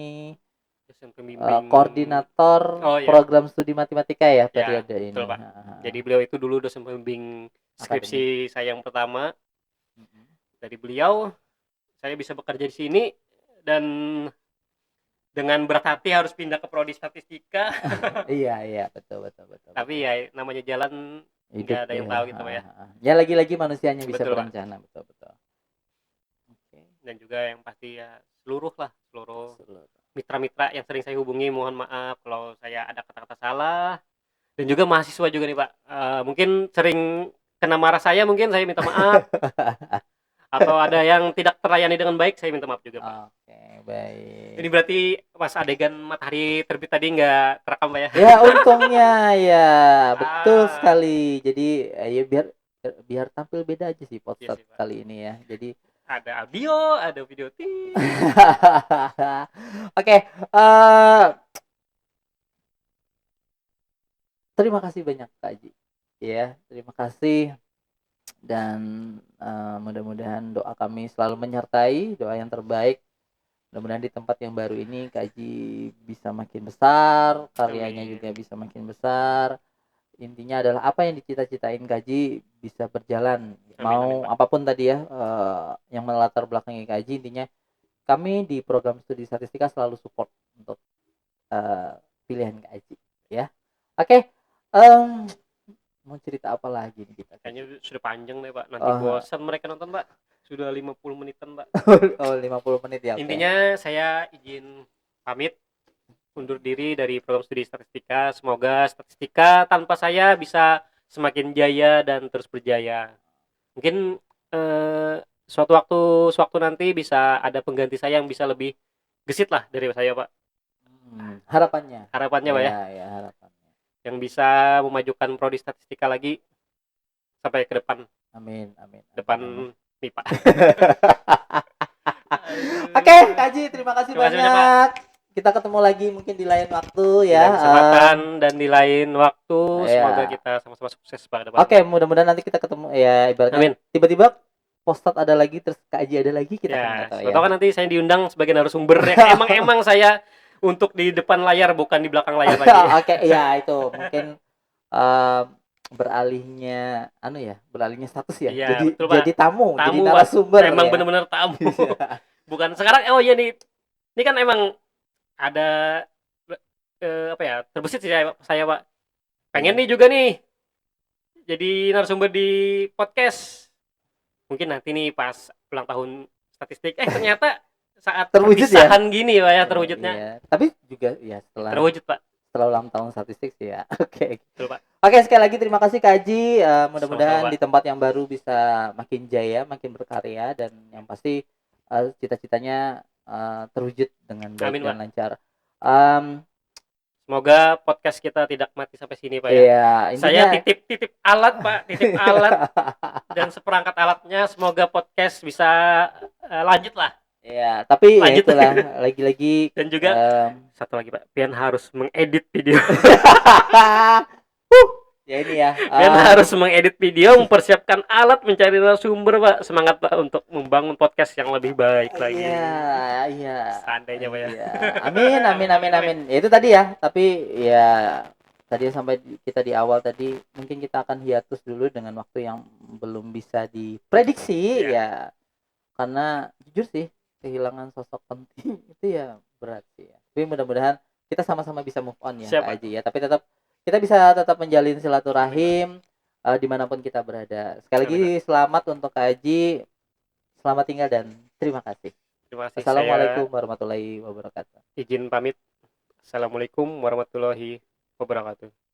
Speaker 2: koordinator program studi matematika ya periode ini.
Speaker 1: Betul, Pak. Jadi beliau itu dulu dosen pembimbing skripsi saya yang pertama. Dari beliau saya bisa bekerja di sini dan dengan berat hati harus pindah ke prodi statistika.
Speaker 2: Iya betul.
Speaker 1: Tapi ya namanya jalan nggak ada yang tahu gitu Pak ya.
Speaker 2: Ya lagi-lagi manusianya bisa berencana betul.
Speaker 1: Dan juga yang pasti ya seluruh mitra-mitra yang sering saya hubungi, mohon maaf kalau saya ada kata-kata salah. Dan juga mahasiswa juga nih Pak, mungkin sering kena marah saya, mungkin saya minta maaf. atau ada yang tidak terlayani dengan baik, saya minta maaf juga, Pak.
Speaker 2: Oke, baik.
Speaker 1: Ini berarti pas adegan matahari terbit tadi nggak terekam, Pak ya?
Speaker 2: Ya, untungnya ya, betul
Speaker 1: Ah,
Speaker 2: sekali. Jadi ya biar biar tampil beda aja sih
Speaker 1: iya
Speaker 2: podcast
Speaker 1: sih, Pak.
Speaker 2: kali ini ya. Jadi
Speaker 1: Ada audio, ada video. Tit.
Speaker 2: oke, terima kasih banyak Kak Ji. Ya, terima kasih dan mudah-mudahan doa kami selalu menyertai, doa yang terbaik. Mudah-mudahan di tempat yang baru ini Kak Ji bisa makin besar, karyanya
Speaker 1: Amin.
Speaker 2: juga bisa makin besar. Intinya adalah apa yang dicita-citain Kaji bisa berjalan,
Speaker 1: Amin, amin,
Speaker 2: mau
Speaker 1: Pak.
Speaker 2: apapun tadi ya, yang melatar belakangi Kaji. Intinya kami di program studi statistika selalu support untuk pilihan Kaji ya. Oke, mau cerita apa lagi nih kita
Speaker 1: Kayaknya
Speaker 2: Kaji?
Speaker 1: sudah panjang deh, Pak. Nanti
Speaker 2: Oh,
Speaker 1: bosan mereka nonton, Pak. Sudah 50 menitan, Pak.
Speaker 2: oh 50 menit ya, oke.
Speaker 1: Intinya saya izin pamit undur diri dari program studi statistika. Semoga statistika tanpa saya bisa semakin jaya dan terus berjaya. Mungkin suatu waktu nanti bisa ada pengganti saya yang bisa lebih gesit lah dari saya, Pak.
Speaker 2: Harapannya.
Speaker 1: Harapannya, Pak ya,
Speaker 2: Ya, ya harapannya.
Speaker 1: yang bisa memajukan prodi statistika lagi sampai ke depan
Speaker 2: Amin, amin,
Speaker 1: depan
Speaker 2: amin.
Speaker 1: nih, Pak.
Speaker 2: Oke, Kaji, terima kasih
Speaker 1: Terima kasih banyak, Pak.
Speaker 2: banyak. Kita ketemu lagi mungkin di lain waktu
Speaker 1: Di
Speaker 2: ya.
Speaker 1: lain kesempatan dan di lain waktu, semoga
Speaker 2: Ya.
Speaker 1: kita sama-sama sukses pada
Speaker 2: Oke,
Speaker 1: depannya.
Speaker 2: mudah-mudahan nanti kita ketemu ya, ibaratnya
Speaker 1: Amin.
Speaker 2: tiba-tiba postat ada lagi terus Kak Aji ada lagi, kita kan nggak
Speaker 1: Ya,
Speaker 2: tahu
Speaker 1: siapa
Speaker 2: ya.
Speaker 1: tahu kan nanti saya diundang sebagai narasumber ya. Emang saya untuk di depan layar bukan di belakang layar lagi.
Speaker 2: Oke, ya itu mungkin em, beralihnya beralihnya status ya.
Speaker 1: Iya,
Speaker 2: Jadi
Speaker 1: betul, Pak.
Speaker 2: jadi tamu, jadi
Speaker 1: Tamu, Pak.
Speaker 2: narasumber
Speaker 1: Emang
Speaker 2: ya.
Speaker 1: bener-bener tamu.
Speaker 2: Iya.
Speaker 1: Bukan sekarang, oh iya nih. Ini kan emang ada apa ya? Terbesit sih saya, Pak. Pengen
Speaker 2: Iya.
Speaker 1: nih juga nih jadi narasumber di podcast. Mungkin nanti nih pas ulang tahun statistik. Ternyata saat
Speaker 2: Terwujud ya?
Speaker 1: perpisahan gini, Pak ya, terwujudnya.
Speaker 2: Iya. Tapi juga ya
Speaker 1: Terwujud, Pak.
Speaker 2: setelah ulang tahun statistik sih ya. Oke.
Speaker 1: Betul, Pak.
Speaker 2: Oke, sekali lagi terima kasih Kak Haji.
Speaker 1: Sama-sama,
Speaker 2: Mudah-mudahan
Speaker 1: Pak.
Speaker 2: di tempat yang baru bisa makin jaya, makin berkarya dan yang pasti cita-citanya terwujud dengan baik
Speaker 1: Amin,
Speaker 2: dan
Speaker 1: Pak.
Speaker 2: lancar. Um,
Speaker 1: Semoga podcast kita tidak mati sampai sini, Pak ya.
Speaker 2: iya,
Speaker 1: Saya
Speaker 2: intinya
Speaker 1: titip alat, Pak, titip alat dan seperangkat alatnya. Semoga podcast bisa lanjut lah.
Speaker 2: ya, tapi ya
Speaker 1: Lanjut.
Speaker 2: itulah lagi-lagi
Speaker 1: Dan juga satu lagi, Pak, Pian harus mengedit video.
Speaker 2: ya ini ya.
Speaker 1: Pian harus mengedit video, mempersiapkan alat, mencari narasumber, Pak. Semangat, Pak, untuk membangun podcast yang lebih baik lagi.
Speaker 2: Iya, iya.
Speaker 1: Seandainya, Pak ya.
Speaker 2: Iya. Amin, amin, amin, amin. Ya, itu tadi ya, tapi ya tadi sampai kita di awal tadi mungkin kita akan hiatus dulu dengan waktu yang belum bisa diprediksi
Speaker 1: Iya.
Speaker 2: ya. Karena jujur sih kehilangan sosok penting itu ya berat sih ya. Tapi mudah-mudahan kita sama-sama bisa move on ya,
Speaker 1: Siap,
Speaker 2: Kak
Speaker 1: Pak.
Speaker 2: Aji ya. Tapi tetap kita bisa tetap menjalin
Speaker 1: Amin,
Speaker 2: silaturahim dimanapun kita berada. Sekali lagi
Speaker 1: Amin, Pak.
Speaker 2: selamat untuk Kak Aji. Selamat tinggal dan terima kasih.
Speaker 1: Terima kasih. Saya
Speaker 2: Assalamualaikum warahmatullahi wabarakatuh.
Speaker 1: izin pamit. Assalamualaikum warahmatullahi wabarakatuh.